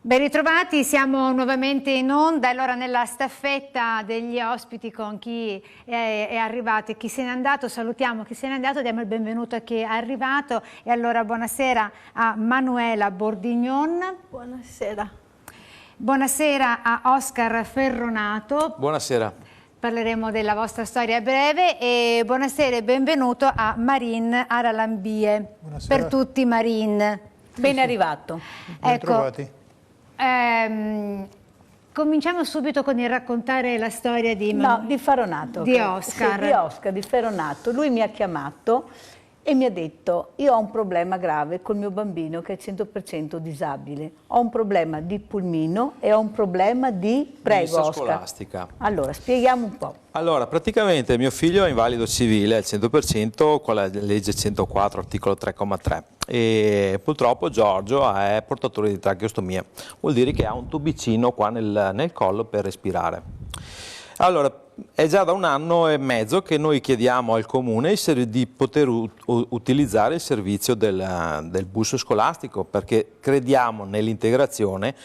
Ben ritrovati, siamo nuovamente in onda. Allora, nella staffetta degli ospiti con chi è arrivato e chi se n'è andato, salutiamo chi se n'è andato, diamo il benvenuto a chi è arrivato. E allora buonasera a Manuela Bordignon. Buonasera. Buonasera a Oscar Ferronato. Buonasera. Parleremo della vostra storia breve e buonasera e benvenuto a Marin Aralambie. Buonasera. Per tutti Marin. Ben arrivato. Ben trovati. Cominciamo subito con il raccontare la storia di Ferronato. Di Oscar. Sì, di Oscar, di Ferronato. Lui mi ha chiamato e mi ha detto: io ho un problema grave col mio bambino che è 100% disabile. Ho un problema di pulmino e ho un problema di... Prego, Oscar. Scolastica. Allora, spieghiamo un po'. Allora, praticamente mio figlio è invalido civile al 100% con la legge 104, articolo 3,3. E purtroppo Giorgio è portatore di tracheostomia, vuol dire che ha un tubicino qua nel collo per respirare. Allora, è già da 1 anno e mezzo che noi chiediamo al comune di poter utilizzare il servizio del bus scolastico, perché crediamo nell'integrazione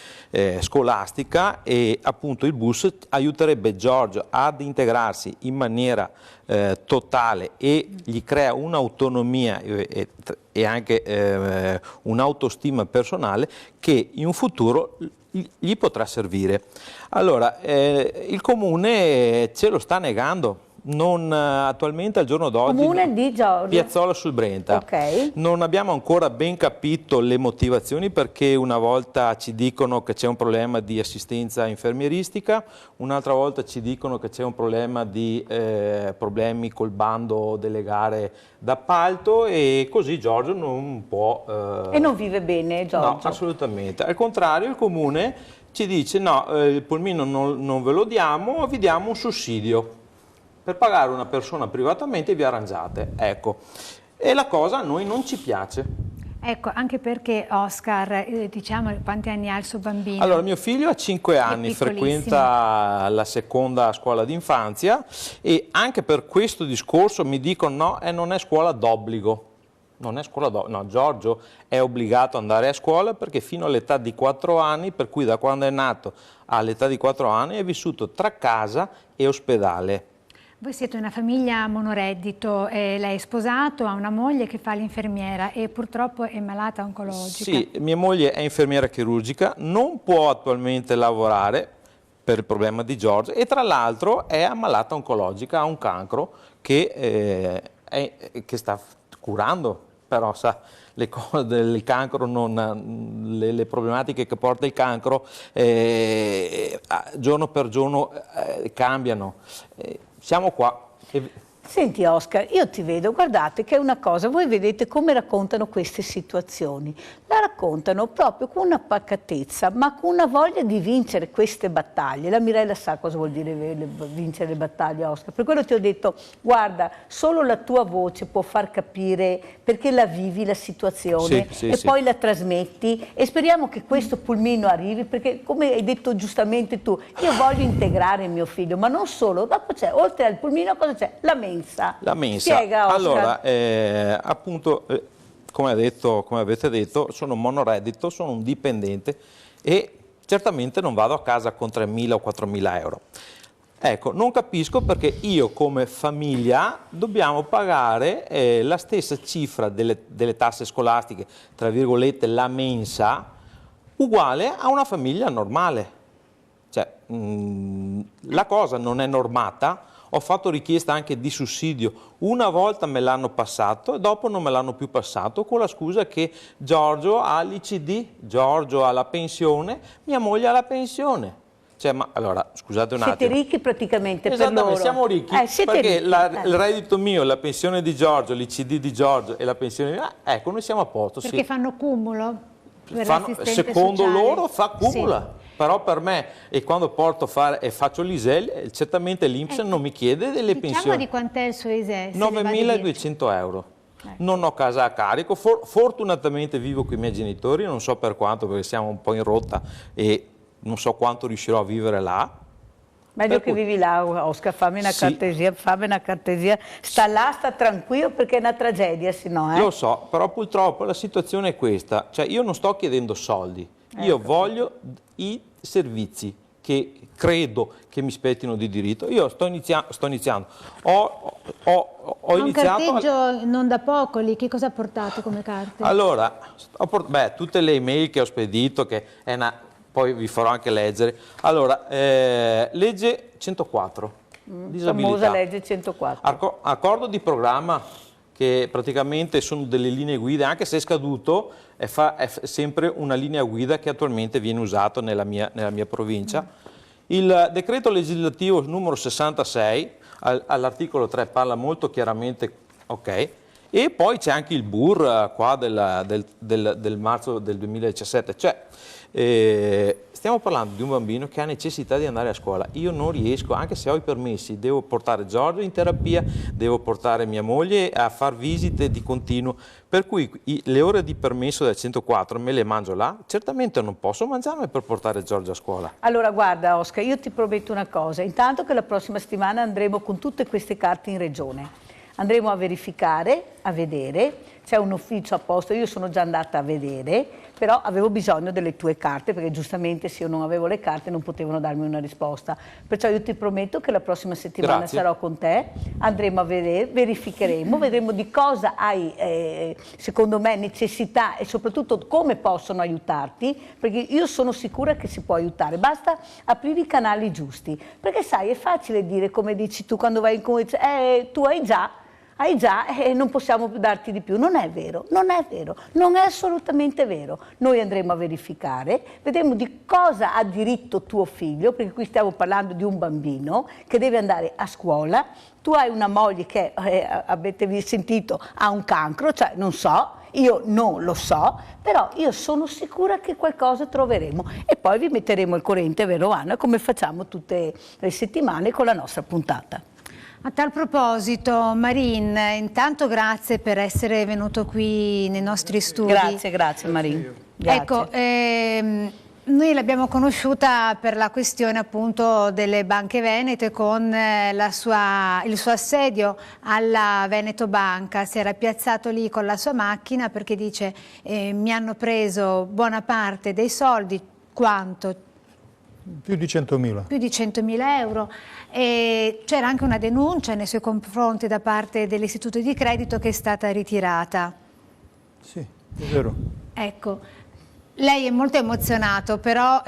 scolastica e appunto il bus aiuterebbe Giorgio ad integrarsi in maniera totale e gli crea un'autonomia e anche un'autostima personale che in un futuro gli potrà servire. Allora, il comune ce lo sta negando. Attualmente al giorno d'oggi Comune di Giorgio. Piazzola sul Brenta. Ok. Non abbiamo ancora ben capito le motivazioni, perché una volta ci dicono che c'è un problema di assistenza infermieristica, un'altra volta ci dicono che c'è un problema di problemi col bando delle gare d'appalto e così Giorgio non può... E non vive bene Giorgio? No, assolutamente. Al contrario, il comune ci dice no, il pulmino non ve lo diamo, vi diamo un sussidio per pagare una persona privatamente e vi arrangiate, ecco. E la cosa a noi non ci piace. Ecco, anche perché Oscar, diciamo, quanti anni ha il suo bambino? Allora, mio figlio ha 5 anni, frequenta la seconda scuola d'infanzia e anche per questo discorso mi dicono no, non è scuola d'obbligo. Non è scuola d'obbligo, no, Giorgio è obbligato ad andare a scuola perché fino all'età di 4 anni, per cui da quando è nato all'età di 4 anni, è vissuto tra casa e ospedale. Voi siete una famiglia monoreddito, lei è sposato, ha una moglie che fa l'infermiera e purtroppo è malata oncologica. Sì, mia moglie è infermiera chirurgica, non può attualmente lavorare per il problema di Giorgio e tra l'altro è ammalata oncologica, ha un cancro che sta curando, però sa, le cose del cancro, le problematiche che porta il cancro giorno per giorno cambiano. Siamo qua. Senti Oscar, io ti vedo, guardate che è una cosa, voi vedete come raccontano queste situazioni, la raccontano proprio con una pacatezza, ma con una voglia di vincere queste battaglie. La Mirella sa cosa vuol dire vincere le battaglie, Oscar, per quello ti ho detto, guarda, solo la tua voce può far capire perché la vivi la situazione poi la trasmetti e speriamo che questo pulmino arrivi, perché come hai detto giustamente tu, io voglio integrare mio figlio, ma non solo, dopo c'è, oltre al pulmino cosa c'è? La mensa. La mensa. Spiega, Oscar. Allora, appunto, come avete detto, sono monoreddito, sono un dipendente e certamente non vado a casa con 3.000 o 4.000 euro. Ecco, non capisco perché io come famiglia dobbiamo pagare la stessa cifra delle tasse scolastiche, tra virgolette la mensa, uguale a una famiglia normale. Cioè, la cosa non è normata. Ho fatto richiesta anche di sussidio, una volta me l'hanno passato e dopo non me l'hanno più passato con la scusa che Giorgio ha l'ICD, Giorgio ha la pensione, mia moglie ha la pensione. Cioè, ma allora, scusate un attimo. Siete ricchi praticamente per loro. Siamo ricchi perché il reddito mio, la pensione di Giorgio, l'ICD di Giorgio e la pensione di... ecco, noi siamo a posto. Perché fanno cumulo? Secondo loro fa cumulo. Sì. Però per me, e quando porto e faccio l'ISEE, certamente l'INPS non mi chiede delle pensioni. Di quant'è il suo ISEE? 9.200 euro. Non ho casa a carico, fortunatamente vivo con i miei genitori, non so per quanto perché siamo un po' in rotta e non so quanto riuscirò a vivere là. Meglio che vivi là, Oscar, fammi una cortesia, sta là, sta tranquillo perché è una tragedia, se no. Lo so, però purtroppo la situazione è questa, cioè io non sto chiedendo soldi. Io voglio i servizi che credo che mi spettino di diritto. Io sto iniziando. Ho Un iniziato... carteggio non da poco lì, che cosa ha portato come carte? Allora, tutte le email che ho spedito, che è poi vi farò anche leggere. Allora, legge 104, disabilità. Famosa legge 104. Accordo di programma, che praticamente sono delle linee guida, anche se è scaduto, è sempre una linea guida che attualmente viene usata nella mia provincia. Il decreto legislativo numero 66, all'articolo 3, parla molto chiaramente, ok, e poi c'è anche il BUR qua del marzo del 2017, cioè stiamo parlando di un bambino che ha necessità di andare a scuola. Io non riesco, anche se ho i permessi, devo portare Giorgio in terapia, devo portare mia moglie a far visite di continuo, per cui le ore di permesso del 104 me le mangio là, certamente non posso mangiarmi per portare Giorgio a scuola. Allora guarda Oscar, io ti prometto una cosa, intanto che la prossima settimana andremo con tutte queste carte in regione. Andremo a verificare, a vedere, c'è un ufficio apposta, io sono già andata a vedere, però avevo bisogno delle tue carte, perché giustamente se io non avevo le carte non potevano darmi una risposta. Perciò io ti prometto che la prossima settimana sarò con te, andremo a vedere, verificheremo, vedremo di cosa hai, secondo me, necessità e soprattutto come possono aiutarti, perché io sono sicura che si può aiutare, basta aprire i canali giusti, perché sai, è facile dire, come dici tu quando vai in comune, tu hai già e non possiamo darti di più. Non è vero, non è vero, non è assolutamente vero. Noi andremo a verificare, vedremo di cosa ha diritto tuo figlio, perché qui stiamo parlando di un bambino che deve andare a scuola. Tu hai una moglie che, avete sentito, ha un cancro, cioè non so, io non lo so, però io sono sicura che qualcosa troveremo e poi vi metteremo al corrente, vero Anna, come facciamo tutte le settimane con la nostra puntata. A tal proposito, Marin, intanto grazie per essere venuto qui nei nostri studi. Grazie Marin. Grazie. Ecco, noi l'abbiamo conosciuta per la questione appunto delle banche venete con il suo assedio alla Veneto Banca. Si era piazzato lì con la sua macchina perché dice mi hanno preso buona parte dei soldi, quanto? Più di 100.000. Più di 100.000 euro. E c'era anche una denuncia nei suoi confronti da parte dell'istituto di credito che è stata ritirata. Sì, è vero. Ecco, lei è molto emozionato, però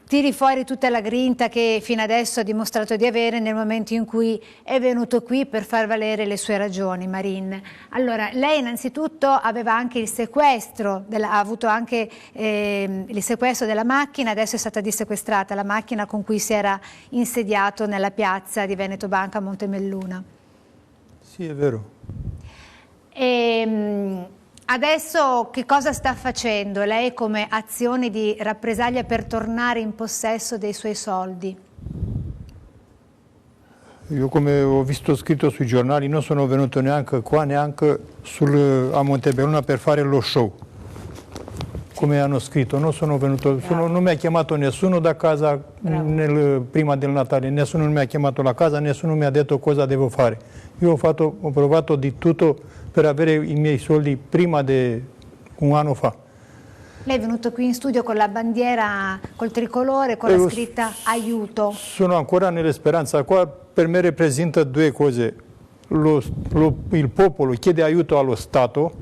tiri fuori tutta la grinta che fino adesso ha dimostrato di avere nel momento in cui è venuto qui per far valere le sue ragioni, Marin. Allora, lei innanzitutto aveva anche il sequestro, ha avuto anche il sequestro della macchina, adesso è stata dissequestrata la macchina con cui si era insediato nella piazza di Veneto Banca a Montemelluna. Sì, è vero. Adesso che cosa sta facendo lei come azione di rappresaglia per tornare in possesso dei suoi soldi? Io, come ho visto scritto sui giornali, non sono venuto neanche qua, neanche a Montemelluna per fare lo show. Come hanno scritto, non sono venuto, non mi ha chiamato nessuno da casa prima del Natale, nessuno mi ha chiamato la casa, nessuno mi ha detto cosa devo fare. Io ho provato di tutto per avere i miei soldi prima di un anno fa. Lei è venuto qui in studio con la bandiera, col tricolore, con la scritta aiuto. Sono ancora nella speranza. Qua per me rappresenta due cose. Il popolo chiede aiuto allo Stato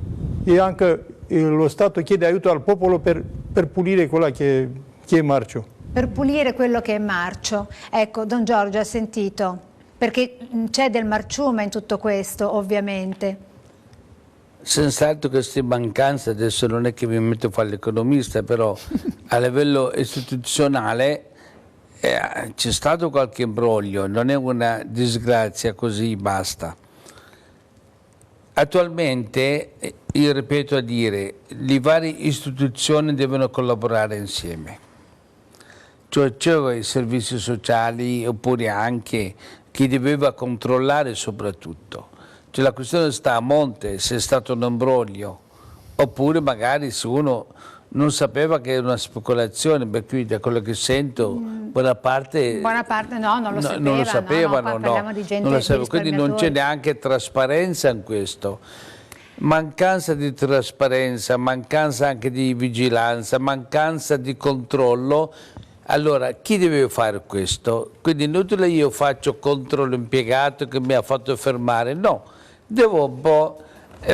e anche lo Stato chiede aiuto al popolo per pulire quella che è marcio. Per pulire quello che è marcio. Ecco, Don Giorgio ha sentito, perché c'è del marciume in tutto questo, ovviamente. Senz'altro queste mancanze, adesso non è che mi metto a fare l'economista, però a livello istituzionale c'è stato qualche imbroglio, non è una disgrazia così, basta. Attualmente, io ripeto a dire, le varie istituzioni devono collaborare insieme, cioè i servizi sociali oppure anche chi doveva controllare soprattutto. Cioè la questione sta a monte, se è stato un imbroglio, oppure magari se uno non sapeva che era una speculazione, per cui da quello che sento buona parte no, non lo sapeva, parliamo di gente, non lo sapeva, quindi non c'è neanche trasparenza in questo. mancanza di trasparenza, mancanza anche di vigilanza, mancanza di controllo. Allora, chi deve fare questo? Quindi inutile io faccio contro l'impiegato che mi ha fatto fermare, no, devo un po'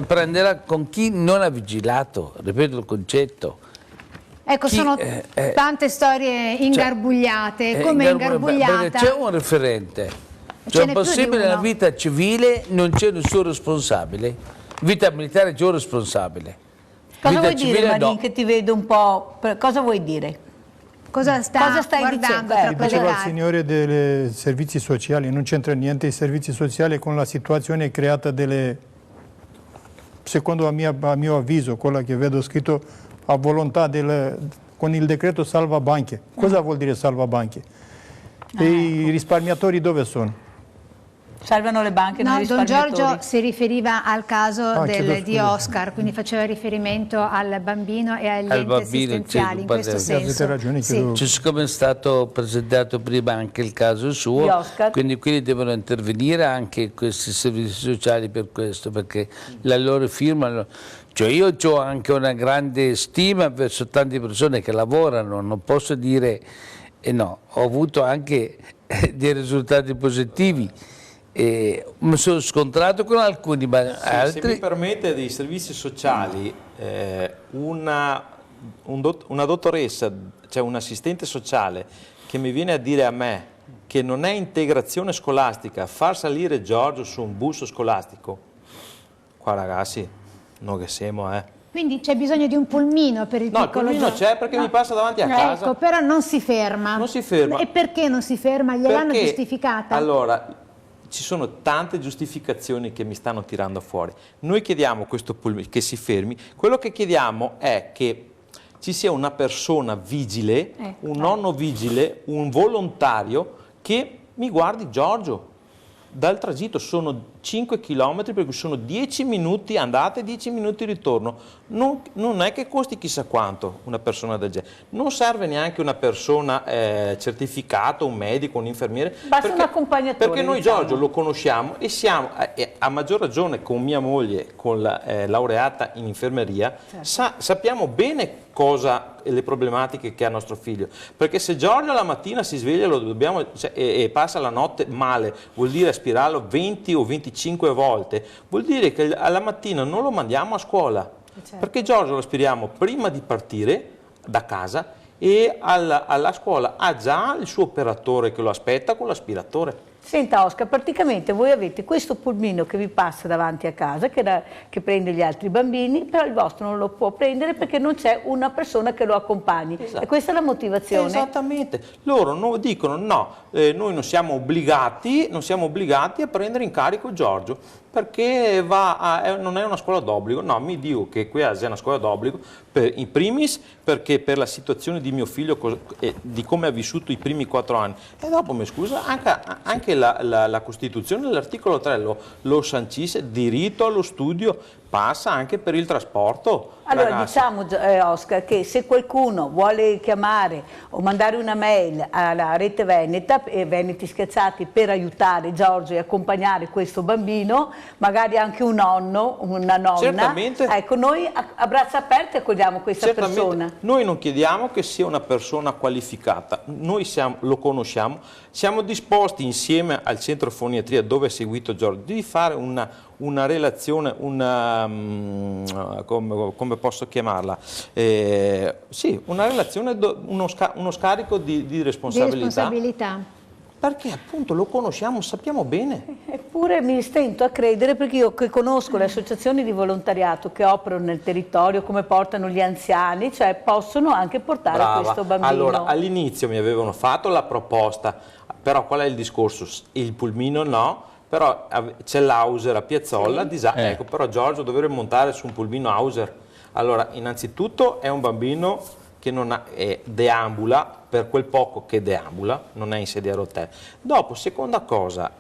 prendere con chi non ha vigilato, ripeto il concetto. Ecco, sono tante storie ingarbugliate, come ingarbugliata... Perché c'è un referente, Ce cioè n'è è più di possibile uno. nella vita civile non c'è nessun responsabile, vita militare c'è un responsabile. Cosa Vita vuoi dire, civile Marin, no. che ti vedo un po'... Cosa vuoi dire? Cosa stai dicendo? guardando tra Diceva il quelle signore dei servizi sociali, non c'entra niente i servizi sociali con la situazione creata secondo a mio avviso, quella che vedo scritto a volontà con il decreto salva banche. Cosa vuol dire salva banche? E i risparmiatori dove sono? Salvano le banche, non i No, Don risparmiatori. Giorgio si riferiva al caso di scusa. Oscar, quindi faceva riferimento al bambino e agli Al enti bambino, assistenziali, in questo certo, senso. Avete ragione, Sì. chiedo- Cioè, siccome è stato presentato prima anche il caso Di suo, Oscar. quindi devono intervenire anche questi servizi sociali per questo, perché la loro firma... Cioè io ho anche una grande stima verso tante persone che lavorano, non posso dire no, ho avuto anche dei risultati positivi. Mi sono scontrato con alcuni, ma Sì, se mi altri... permette, dei servizi sociali, una dottoressa, cioè un assistente sociale che mi viene a dire a me che non è integrazione scolastica far salire Giorgio su un bus scolastico, qua ragazzi, non che siamo, Quindi c'è bisogno di un pulmino per il No, il piccolo pulmino Giorgio. c'è perché mi passa davanti a casa. Ecco, però non si ferma. Non si ferma. E perché non si ferma? Gliel'hanno Perché, giustificata? Allora, ci sono tante giustificazioni che mi stanno tirando fuori. Noi chiediamo questo pulmino che si fermi, quello che chiediamo è che ci sia una persona vigile, un nonno vigile, un volontario che mi guardi Giorgio. Dal tragitto sono 5 km, per cui sono 10 minuti andata e 10 minuti ritorno. Non è che costi chissà quanto una persona del genere. Non serve neanche una persona certificata, un medico, un infermiere. Basta un accompagnatore, Perché noi diciamo. Giorgio lo conosciamo e siamo, a maggior ragione con mia moglie, con la laureata in infermeria, sappiamo bene le problematiche che ha nostro figlio. Perché se Giorgio la mattina si sveglia e passa la notte male, vuol dire aspirarlo 20 o 25 volte, vuol dire che alla mattina non lo mandiamo a scuola. Perché Giorgio lo aspiriamo prima di partire da casa e alla scuola ha già il suo operatore che lo aspetta con l'aspiratore. Senta Oscar, praticamente voi avete questo pulmino che vi passa davanti a casa, che prende gli altri bambini, però il vostro non lo può prendere perché non c'è una persona che lo accompagni. Esatto. E questa è la motivazione? Esattamente. Loro dicono no, noi non siamo obbligati a prendere in carico Giorgio, perché non è una scuola d'obbligo. No, mi dico che qui è una scuola d'obbligo, in primis perché per la situazione di mio figlio di come ha vissuto i primi 4 anni. E dopo, mi scusa, anche la Costituzione, l'articolo 3 lo sancisce, diritto allo studio passa anche per il trasporto. Allora ragazzi. diciamo Oscar che se qualcuno vuole chiamare o mandare una mail alla Rete Veneta e Veneti Scherzati per aiutare Giorgio e accompagnare questo bambino, magari anche un nonno, una nonna, Certamente. ecco, noi a braccia aperte accogliamo questa Certamente. persona. Noi non chiediamo che sia una persona qualificata, noi lo conosciamo, siamo disposti insieme al centro foniatria dove è seguito Giorgio di fare una relazione, come posso chiamarla? Sì, una relazione, uno scarico di responsabilità. Perché appunto lo conosciamo, sappiamo bene. Eppure mi stento a credere, perché io che conosco le associazioni di volontariato che operano nel territorio, come portano gli anziani, cioè possono anche portare Brava. questo bambino. Allora, all'inizio mi avevano fatto la proposta, però qual è il discorso? Il pulmino no, però c'è l'Auser a Piazzolla, ecco, però Giorgio dovrebbe montare su un pulmino Auser. Allora, innanzitutto è un bambino che non deambula, per quel poco che deambula, non è in sedia a rotelle. Dopo, seconda cosa,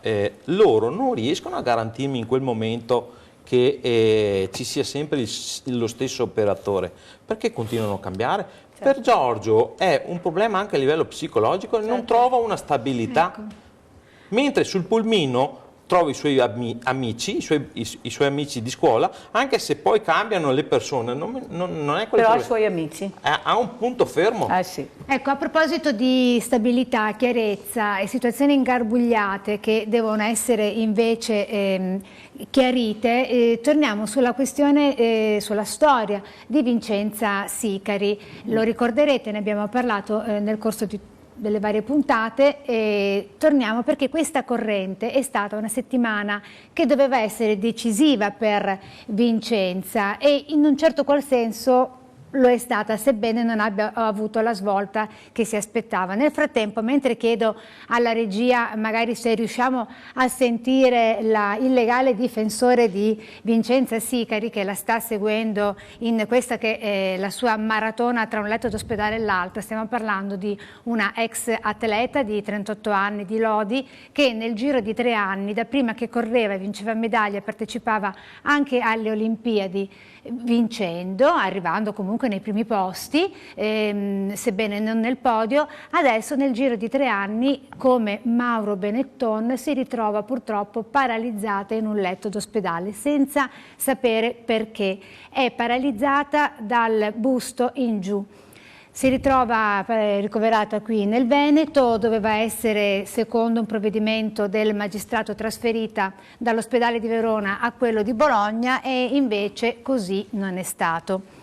loro non riescono a garantirmi in quel momento che ci sia sempre lo stesso operatore, perché continuano a cambiare. Certo. Per Giorgio è un problema anche a livello psicologico, non trova una stabilità, mentre sul pulmino trova i suoi amici, i suoi amici di scuola, anche se poi cambiano le persone, non è quello. Però ha i suoi amici. Ha un punto fermo. Sì. Ecco, a proposito di stabilità, chiarezza e situazioni ingarbugliate che devono essere invece chiarite, torniamo sulla questione, sulla storia di Vincenza Sicari. Lo ricorderete, ne abbiamo parlato nel corso delle varie puntate, e torniamo perché questa corrente è stata una settimana che doveva essere decisiva per Vincenza e in un certo qual senso lo è stata, sebbene non abbia avuto la svolta che si aspettava. Nel frattempo, mentre chiedo alla regia magari se riusciamo a sentire il legale difensore di Vincenza Sicari, che la sta seguendo in questa che è la sua maratona tra un letto d'ospedale e l'altro, stiamo parlando di una ex atleta di 38 anni di Lodi che nel giro di 3 anni, da prima che correva e vinceva medaglie, partecipava anche alle Olimpiadi vincendo, arrivando comunque nei primi posti, sebbene non nel podio, adesso nel giro di 3 anni, come Mauro Benetton, si ritrova purtroppo paralizzata in un letto d'ospedale senza sapere perché. È paralizzata dal busto in giù. Si ritrova ricoverata qui nel Veneto, doveva essere, secondo un provvedimento del magistrato, trasferita dall'ospedale di Verona a quello di Bologna e invece così non è stato.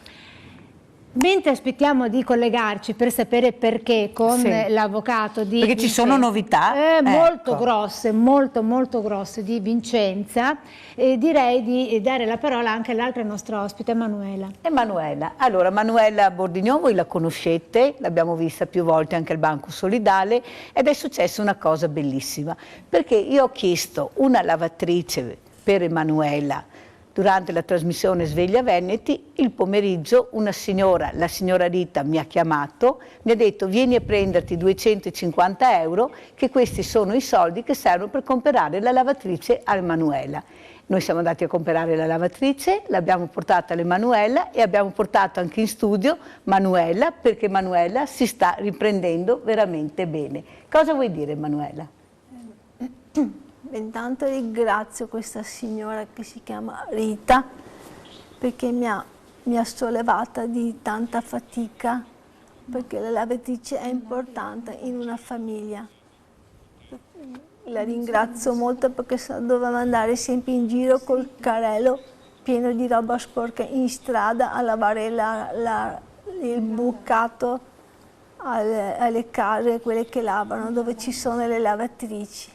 Mentre aspettiamo di collegarci per sapere perché con l'avvocato di Perché ci sono novità molto grosse, molto grosse di Vincenza, direi di dare la parola anche all'altra nostra ospite, Emanuela. Allora, Manuela Bordignon voi la conoscete, l'abbiamo vista più volte anche al Banco Solidale ed è successa una cosa bellissima, perché io ho chiesto una lavatrice per Emanuela durante la trasmissione Sveglia Veneti. Il pomeriggio una signora, la signora Rita, mi ha chiamato, mi ha detto vieni a prenderti 250 euro, che questi sono i soldi che servono per comprare la lavatrice a Emanuela. Noi siamo andati a comprare la lavatrice, l'abbiamo portata all'Emanuela e abbiamo portato anche in studio Manuela, perché Manuela si sta riprendendo veramente bene. Cosa vuoi dire, Manuela? Intanto ringrazio questa signora che si chiama Rita perché mi ha sollevata di tanta fatica, perché la lavatrice è importante in una famiglia. La ringrazio molto perché doveva andare sempre in giro col carrello pieno di roba sporca in strada a lavare il bucato alle case, quelle che lavano, dove ci sono le lavatrici.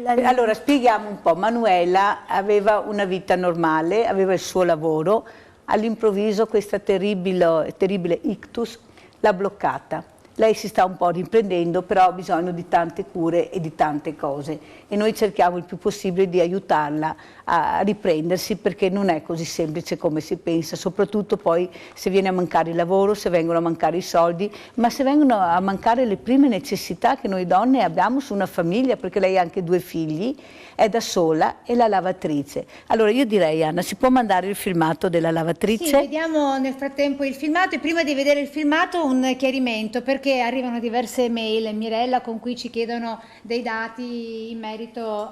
Allora spieghiamo un po', Manuela aveva una vita normale, aveva il suo lavoro, all'improvviso questa terribile ictus l'ha bloccata. Lei si sta un po' riprendendo, però ha bisogno di tante cure e di tante cose e noi cerchiamo il più possibile di aiutarla a riprendersi, perché non è così semplice come si pensa, soprattutto poi se viene a mancare il lavoro, se vengono a mancare i soldi, ma se vengono a mancare le prime necessità che noi donne abbiamo su una famiglia, perché lei ha anche 2 figli, è da sola e la lavatrice. Allora io direi, Anna, si può mandare il filmato della lavatrice? Sì, vediamo nel frattempo il filmato e prima di vedere il filmato un chiarimento, perché arrivano diverse mail, Mirella, con cui ci chiedono dei dati in merito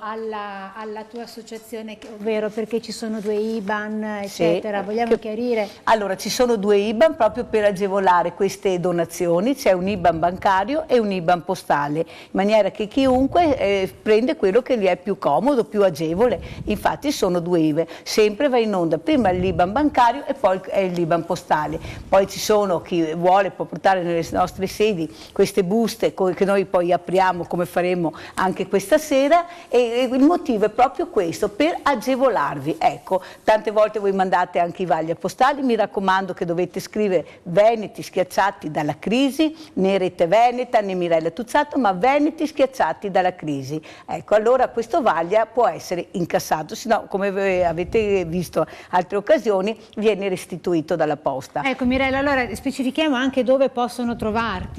alla tua associazione, ovvero perché ci sono 2 IBAN, eccetera. Vogliamo chiarire? Allora, ci sono 2 IBAN proprio per agevolare queste donazioni, c'è un IBAN bancario e un IBAN postale, in maniera che chiunque prende quello che gli è più comodo, più agevole. Infatti sono 2 IBAN, sempre va in onda prima l'IBAN bancario e poi l'IBAN postale. Poi ci sono chi vuole, può portare nelle nostre sedi queste buste che noi poi apriamo, come faremo anche questa sera, e il motivo è proprio questo, per agevolarvi. Ecco, tante volte voi mandate anche i vagli postali, mi raccomando che dovete scrivere Veneti schiacciati dalla crisi, né Rete Veneta né Mirella Tuzzato, ma Veneti schiacciati dalla crisi. Ecco, allora questo vaglia può essere incassato, se no, come avete visto in altre occasioni, viene restituito dalla posta. Ecco Mirella, allora specifichiamo anche dove possono trovarti.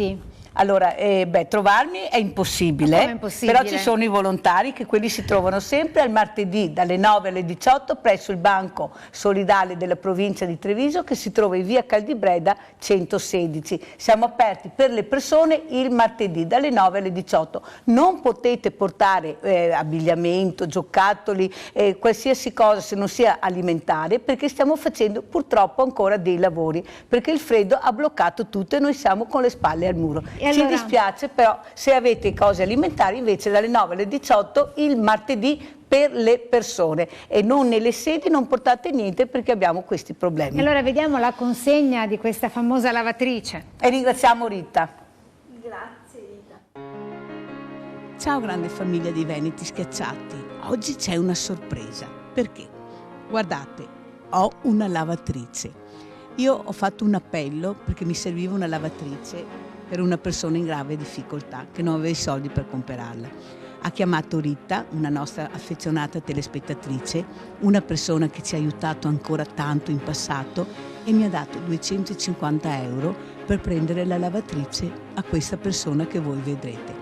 Allora, trovarmi è impossibile, come è impossibile? però ci sono i volontari che quelli si trovano sempre al martedì dalle 9 alle 18 presso il Banco Solidale della provincia di Treviso, che si trova in via Caldibreda 116. Siamo aperti per le persone il martedì dalle 9 alle 18. Non potete portare abbigliamento, giocattoli, qualsiasi cosa se non sia alimentare, perché stiamo facendo purtroppo ancora dei lavori, perché il freddo ha bloccato tutto e noi siamo con le spalle al muro. Ci dispiace, però se avete cose alimentari invece dalle 9 alle 18 il martedì per le persone, e non nelle sedi non portate niente perché abbiamo questi problemi. E allora vediamo la consegna di questa famosa lavatrice. E ringraziamo Rita. Grazie Rita. Ciao grande famiglia dei Veneti Schiacciati, oggi c'è una sorpresa, perché? Guardate, ho una lavatrice. Io ho fatto un appello perché mi serviva una lavatrice per una persona in grave difficoltà che non aveva i soldi per comprarla. Ha chiamato Rita, una nostra affezionata telespettatrice, una persona che ci ha aiutato ancora tanto in passato, e mi ha dato 250 euro per prendere la lavatrice a questa persona che voi vedrete.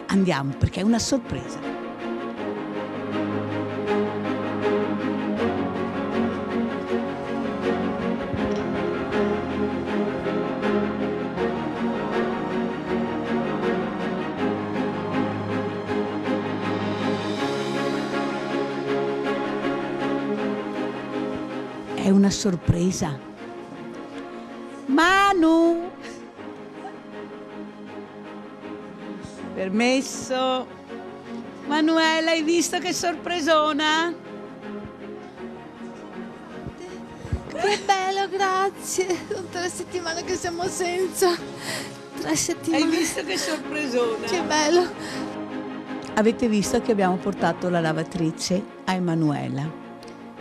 Andiamo, perché è una sorpresa. È una sorpresa. Manu! Permesso. Manuela, hai visto che sorpresona? Che bello, grazie. Sono 3 settimane che siamo senza. 3 settimane. Hai visto che sorpresona? Che bello. Avete visto che abbiamo portato la lavatrice a Emanuela,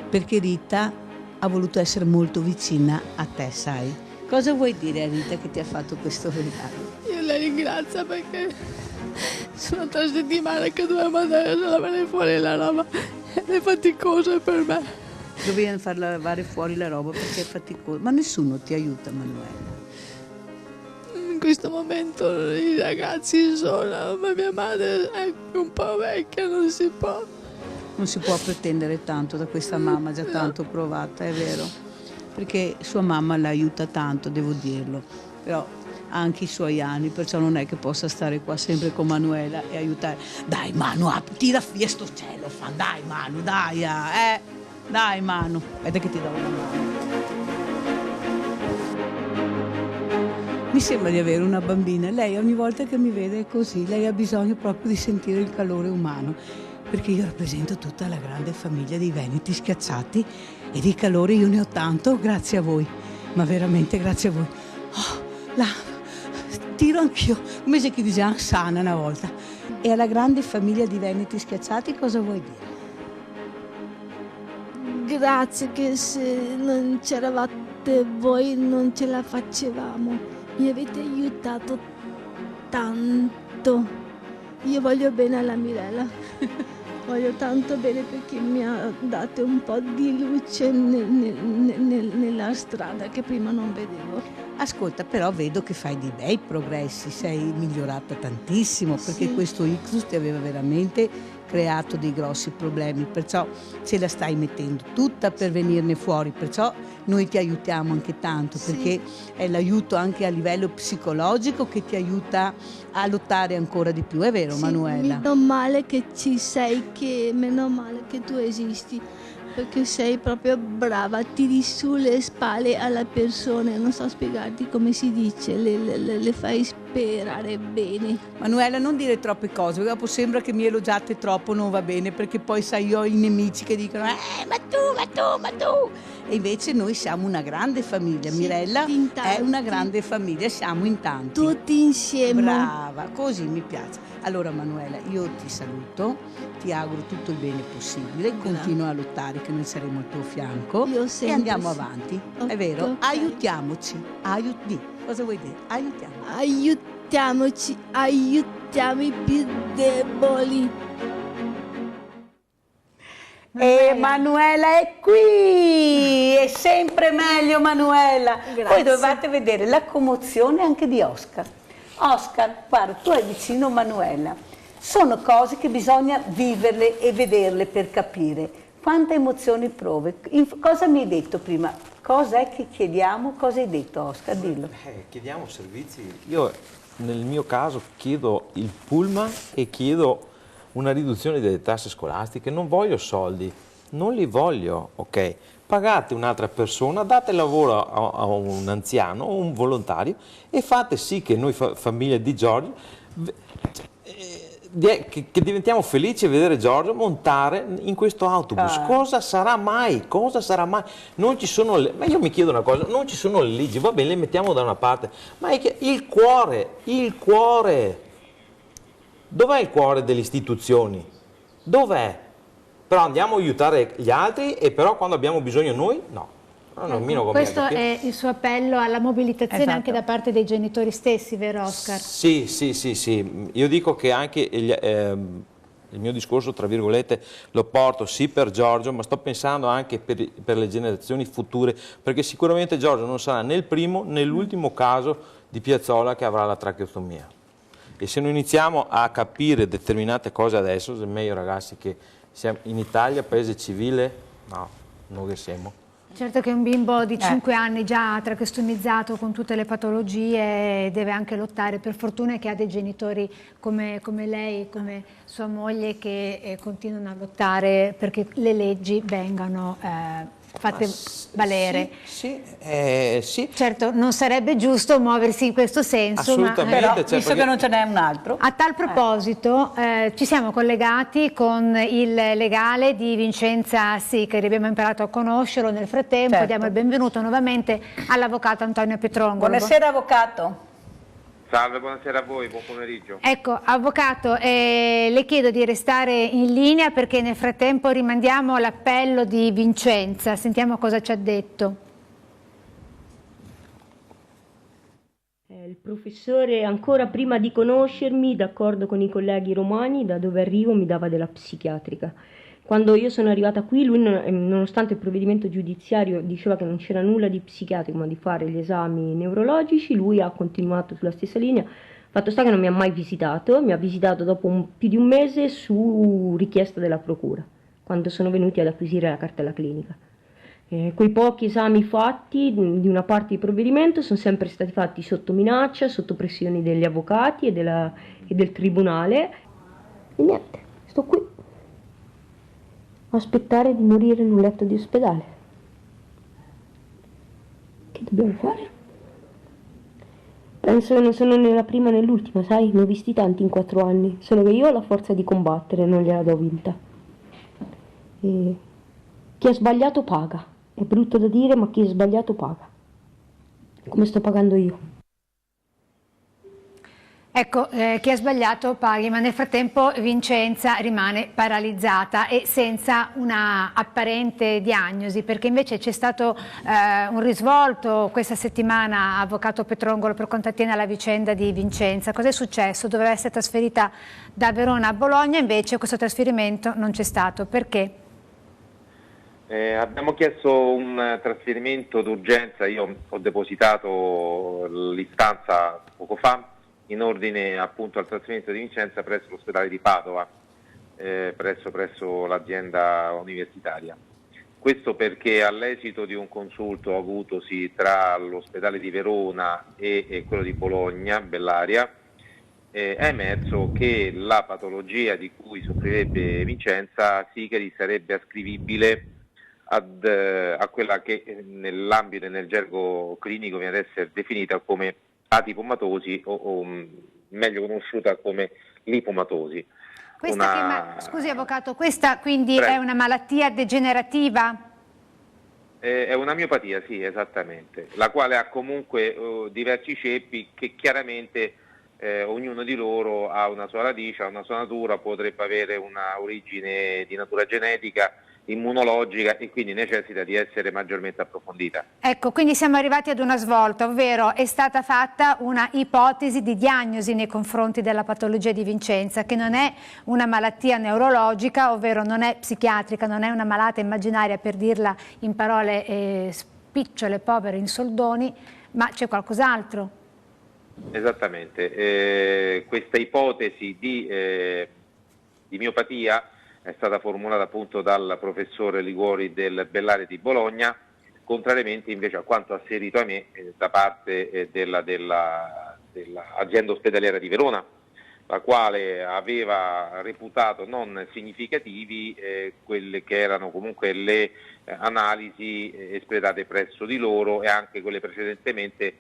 perché Rita ha voluto essere molto vicina a te, sai? Cosa vuoi dire a Rita che ti ha fatto questo regalo? Io la ringrazio perché sono 3 settimane che dovevo andare a lavare fuori la roba ed è faticoso per me. Dovevi far lavare fuori la roba perché è faticoso, ma nessuno ti aiuta, Manuela. In questo momento i ragazzi sono, ma mia madre è un po' vecchia, non si può. Non si può pretendere tanto da questa mamma già tanto provata, è vero, perché sua mamma la aiuta tanto, devo dirlo, però ha anche i suoi anni, perciò non è che possa stare qua sempre con Manuela e aiutare. Dai Manu, tira via sto cellophane, dai Manu, dai, dai Manu, aspetta che ti do una mano. Mi sembra di avere una bambina, lei ogni volta che mi vede è così, lei ha bisogno proprio di sentire il calore umano. Perché io rappresento tutta la grande famiglia dei Veneti Schiacciati e di calore io ne ho tanto, grazie a voi, ma veramente grazie a voi. Tiro anch'io, come se chi diceva sana una volta. E alla grande famiglia di Veneti Schiacciati cosa vuoi dire? Grazie che se non c'eravate voi non ce la facevamo. Mi avete aiutato tanto. Io voglio bene alla Mirella. Voglio tanto bene perché mi ha dato un po' di luce nella strada che prima non vedevo. Ascolta, però vedo che fai dei bei progressi, sei migliorata tantissimo, perché Sì. questo ictus ti aveva veramente creato dei grossi problemi, perciò ce la stai mettendo tutta per venirne fuori, perciò noi ti aiutiamo anche tanto, Sì. perché è l'aiuto anche a livello psicologico che ti aiuta a lottare ancora di più, è vero Sì, Manuela? meno male che ci sei, meno male che tu esisti, perché sei proprio brava, tiri su le spalle alla persona, non so spiegarti come si dice, le fai sperare bene. Manuela, non dire troppe cose, dopo sembra che mi elogiate troppo, non va bene, perché poi sai, io ho i nemici che dicono ma tu. E invece noi siamo una grande famiglia, Sì, Mirella in è tanti. una grande famiglia, siamo in tanti. Tutti insieme. Brava, così mi piace. Allora Manuela, io ti saluto, ti auguro tutto il bene possibile, continua a lottare che noi saremo al tuo fianco Io e sempre andiamo sì. avanti, Ok, è vero? ok. Aiutiamoci, cosa vuoi dire? Aiutiamoci, aiutiamo i più deboli. E Manuela è qui, è sempre meglio Manuela. Grazie. Poi dovevate vedere la commozione anche di Oscar. Oscar, guarda, tu hai vicino Manuela. Sono cose che bisogna viverle e vederle per capire. Quante emozioni provi? Cosa mi hai detto prima? Cosa è che chiediamo? Cosa hai detto, Oscar? Dillo. Chiediamo servizi. Io nel mio caso chiedo il pullman e chiedo una riduzione delle tasse scolastiche. Non voglio soldi, non li voglio, ok? Pagate un'altra persona, date lavoro a un anziano o un volontario e fate sì che noi famiglia di Giorgio che diventiamo felici a vedere Giorgio montare in questo autobus. Cosa sarà mai? Cosa sarà mai? Non ci sono ma io mi chiedo una cosa, non ci sono le leggi, va bene, le mettiamo da una parte, ma è che il cuore, dov'è il cuore delle istituzioni? Dov'è? Però andiamo a aiutare gli altri e però quando abbiamo bisogno noi, no. Questo è il suo appello alla mobilitazione anche da parte dei genitori stessi, vero Oscar? Sì. Io dico che anche il mio discorso, tra virgolette, lo porto sì per Giorgio, ma sto pensando anche per le generazioni future, perché sicuramente Giorgio non sarà né il primo né l'ultimo caso di Piazzolla che avrà la tracheostomia. E se non iniziamo a capire determinate cose adesso, è meglio ragazzi che siamo in Italia, paese civile, no, non che siamo. Certo che un bimbo di 5 anni già tracheostomizzato con tutte le patologie deve anche lottare, per fortuna che ha dei genitori come lei, come sua moglie che continuano a lottare perché le leggi vengano fatte valere. Sì. Certo, non sarebbe giusto muoversi in questo senso, assolutamente, ma visto che non ce n'è un altro. A tal proposito ci siamo collegati con il legale di Vincenza Sicari, abbiamo imparato a conoscerlo nel frattempo, diamo il benvenuto nuovamente all'avvocato Antonio Pietrongolo. Buonasera avvocato. Salve, buonasera a voi, buon pomeriggio. Ecco, avvocato, le chiedo di restare in linea perché nel frattempo rimandiamo l'appello di Vincenza, sentiamo cosa ci ha detto. Il professore, ancora prima di conoscermi, d'accordo con i colleghi romani, da dove arrivo mi dava della psichiatrica. Quando io sono arrivata qui, lui, nonostante il provvedimento giudiziario diceva che non c'era nulla di psichiatrico, ma di fare gli esami neurologici, lui ha continuato sulla stessa linea. Fatto sta che non mi ha mai visitato, mi ha visitato dopo più di un mese su richiesta della procura, quando sono venuti ad acquisire la cartella clinica. Quei pochi esami fatti di una parte del provvedimento sono sempre stati fatti sotto minaccia, sotto pressioni degli avvocati e del tribunale. E niente, sto qui a aspettare di morire in un letto di ospedale. Che dobbiamo fare? Penso che non sono né la prima né l'ultima, sai? Ne ho visti tanti in 4 anni, solo che io ho la forza di combattere, non gliela do vinta. E chi ha sbagliato paga. È brutto da dire, ma chi ha sbagliato paga. Come sto pagando io. Ecco, chi ha sbagliato paghi, ma nel frattempo Vincenza rimane paralizzata e senza una apparente diagnosi, perché invece c'è stato un risvolto questa settimana, avvocato Pietrongolo, per quanto attiene alla vicenda di Vincenza. Cos'è successo? Doveva essere trasferita da Verona a Bologna, invece questo trasferimento non c'è stato. Perché? Abbiamo chiesto un trasferimento d'urgenza, io ho depositato l'istanza poco fa in ordine appunto al trasferimento di Vincenza presso l'ospedale di Padova, presso l'azienda universitaria. Questo perché all'esito di un consulto avutosi tra l'ospedale di Verona e quello di Bologna, Bellaria, è emerso che la patologia di cui soffrirebbe Vincenza Sicari sarebbe ascrivibile a quella che nell'ambito del gergo clinico viene ad essere definita come atipomatosi o meglio conosciuta come lipomatosi. Scusi avvocato, questa quindi è una malattia degenerativa? È una miopatia, sì, esattamente, la quale ha comunque diversi ceppi che chiaramente ognuno di loro ha una sua radice, ha una sua natura, potrebbe avere una origine di natura genetica, immunologica e quindi necessita di essere maggiormente approfondita. Ecco, quindi siamo arrivati ad una svolta, ovvero è stata fatta una ipotesi di diagnosi nei confronti della patologia di Vincenza, che non è una malattia neurologica, ovvero non è psichiatrica, non è una malata immaginaria, per dirla in parole spicciole, povere, in soldoni, ma c'è qualcos'altro. Esattamente, questa ipotesi di miopatia è stata formulata appunto dal professore Liguori del Bellaria di Bologna, contrariamente invece a quanto asserito a me da parte dell'azienda ospedaliera di Verona, la quale aveva reputato non significativi quelle che erano comunque le analisi espletate presso di loro e anche quelle precedentemente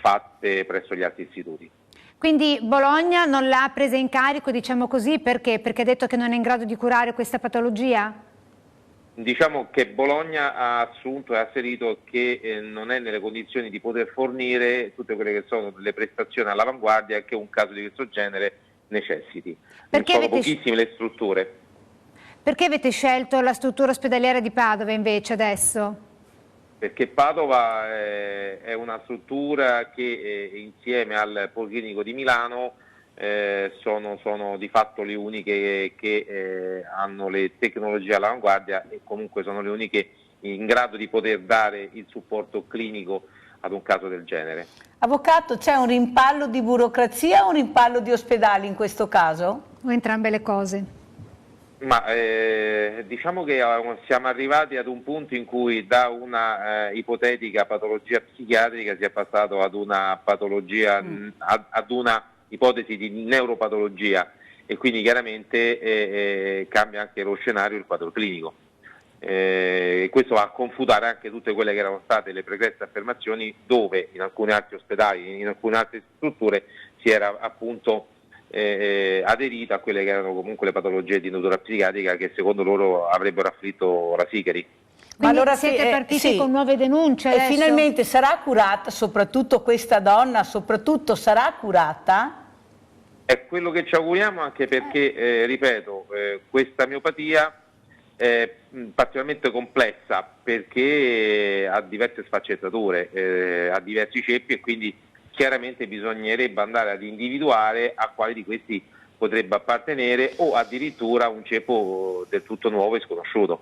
fatte presso gli altri istituti. Quindi Bologna non l'ha presa in carico, diciamo così, perché? Perché ha detto che non è in grado di curare questa patologia? Diciamo che Bologna ha assunto e asserito che non è nelle condizioni di poter fornire tutte quelle che sono le prestazioni all'avanguardia che un caso di questo genere necessiti. Perché sono pochissime le strutture. Perché avete scelto la struttura ospedaliera di Padova invece adesso? Perché Padova è una struttura che insieme al Policlinico di Milano sono di fatto le uniche che hanno le tecnologie all'avanguardia e comunque sono le uniche in grado di poter dare il supporto clinico ad un caso del genere. Avvocato, c'è un rimpallo di burocrazia o un rimpallo di ospedali in questo caso? O entrambe le cose? Ma diciamo che siamo arrivati ad un punto in cui da una ipotetica patologia psichiatrica si è passato ad una patologia, ad una ipotesi di neuropatologia e quindi chiaramente cambia anche lo scenario, il quadro clinico. Questo va a confutare anche tutte quelle che erano state le pregresse affermazioni dove in alcuni altri ospedali, in alcune altre strutture si era appunto aderito a quelle che erano comunque le patologie di natura psichiatrica che secondo loro avrebbero afflitto la Sicari. Quindi allora siete partiti con nuove denunce adesso? E finalmente sarà curata, soprattutto questa donna, sarà curata? È quello che ci auguriamo, anche perché, ripeto, questa miopatia è particolarmente complessa perché ha diverse sfaccettature, ha diversi ceppi e quindi chiaramente bisognerebbe andare ad individuare a quali di questi potrebbe appartenere o addirittura un ceppo del tutto nuovo e sconosciuto.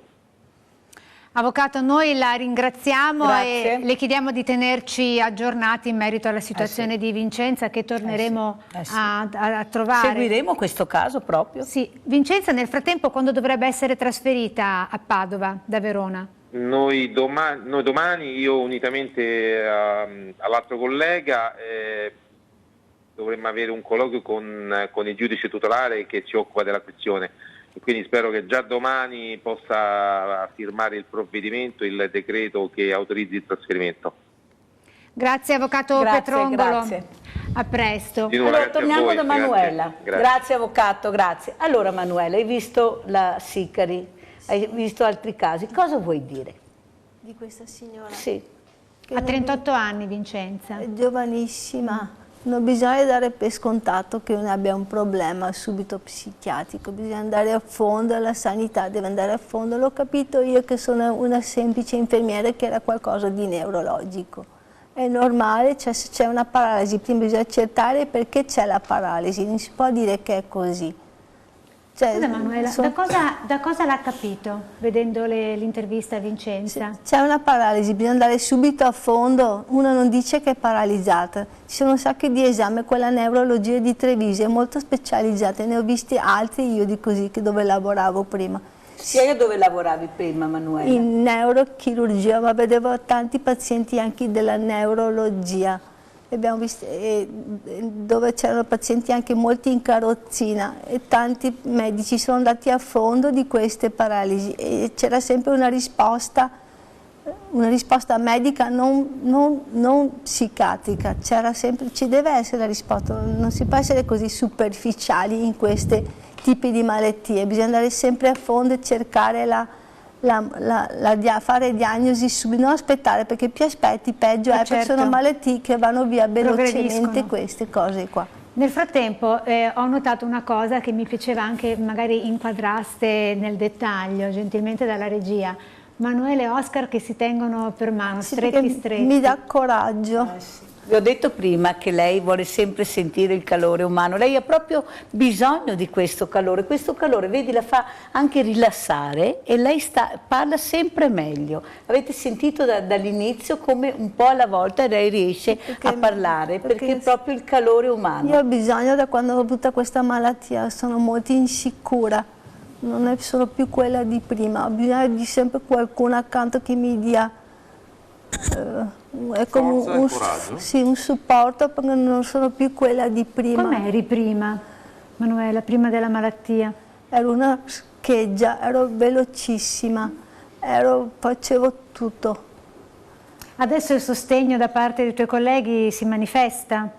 Avvocato, noi la ringraziamo. Grazie. E le chiediamo di tenerci aggiornati in merito alla situazione di Vincenza che torneremo a trovare. Seguiremo questo caso proprio. Sì. Vincenza nel frattempo quando dovrebbe essere trasferita a Padova da Verona? Noi domani, io unitamente all'altro collega, dovremmo avere un colloquio con il giudice tutelare che si occupa della questione e quindi spero che già domani possa firmare il provvedimento, il decreto che autorizzi il trasferimento. Grazie Avvocato Petrongolo. Grazie. A presto. Allora torniamo da Manuela. Grazie Avvocato, grazie. Allora Manuela, hai visto la Sicari? Hai visto altri casi, cosa vuoi dire? Di questa signora? Sì. Ha 38 anni Vincenza. È giovanissima, non bisogna dare per scontato che uno abbia un problema subito psichiatrico, bisogna andare a fondo, la sanità deve andare a fondo, l'ho capito io che sono una semplice infermiera che era qualcosa di neurologico. È normale, cioè se c'è una paralisi prima bisogna accertare perché c'è la paralisi, non si può dire che è così. Cioè, scusa Manuela, da cosa l'ha capito vedendo l'intervista a Vincenza? C'è una paralisi, bisogna andare subito a fondo, uno non dice che è paralizzata, ci sono un sacco di esami, quella neurologia di Treviso è molto specializzata, ne ho visti altri io di così che dove lavoravo prima. Sia dove lavoravi prima Manuela? In neurochirurgia, ma vedevo tanti pazienti anche della neurologia. Abbiamo visto dove c'erano pazienti anche molti in carrozzina e tanti medici sono andati a fondo di queste paralisi e c'era sempre una risposta medica non psichiatrica, c'era sempre, ci deve essere la risposta, non si può essere così superficiali in questi tipi di malattie, bisogna andare sempre a fondo e cercare fare diagnosi subito, non aspettare perché più aspetti peggio è, perché sono malattie che vanno via velocemente queste cose qua. Nel frattempo ho notato una cosa che mi piaceva anche magari inquadraste nel dettaglio gentilmente dalla regia. Manuela e Oscar che si tengono per mano, stretti. Mi dà coraggio. Vi ho detto prima che lei vuole sempre sentire il calore umano, lei ha proprio bisogno di questo calore, vedi, la fa anche rilassare e lei parla sempre meglio. Avete sentito dall'inizio come un po' alla volta lei riesce a parlare, perché è proprio il calore umano. Io ho bisogno, da quando ho avuto questa malattia, sono molto insicura, non sono più quella di prima, ho bisogno di sempre qualcuno accanto che mi dia è come un supporto, perché non sono più quella di prima. Come eri prima, Manuela, prima della malattia? Ero una scheggia, ero velocissima, facevo tutto. Adesso il sostegno da parte dei tuoi colleghi si manifesta?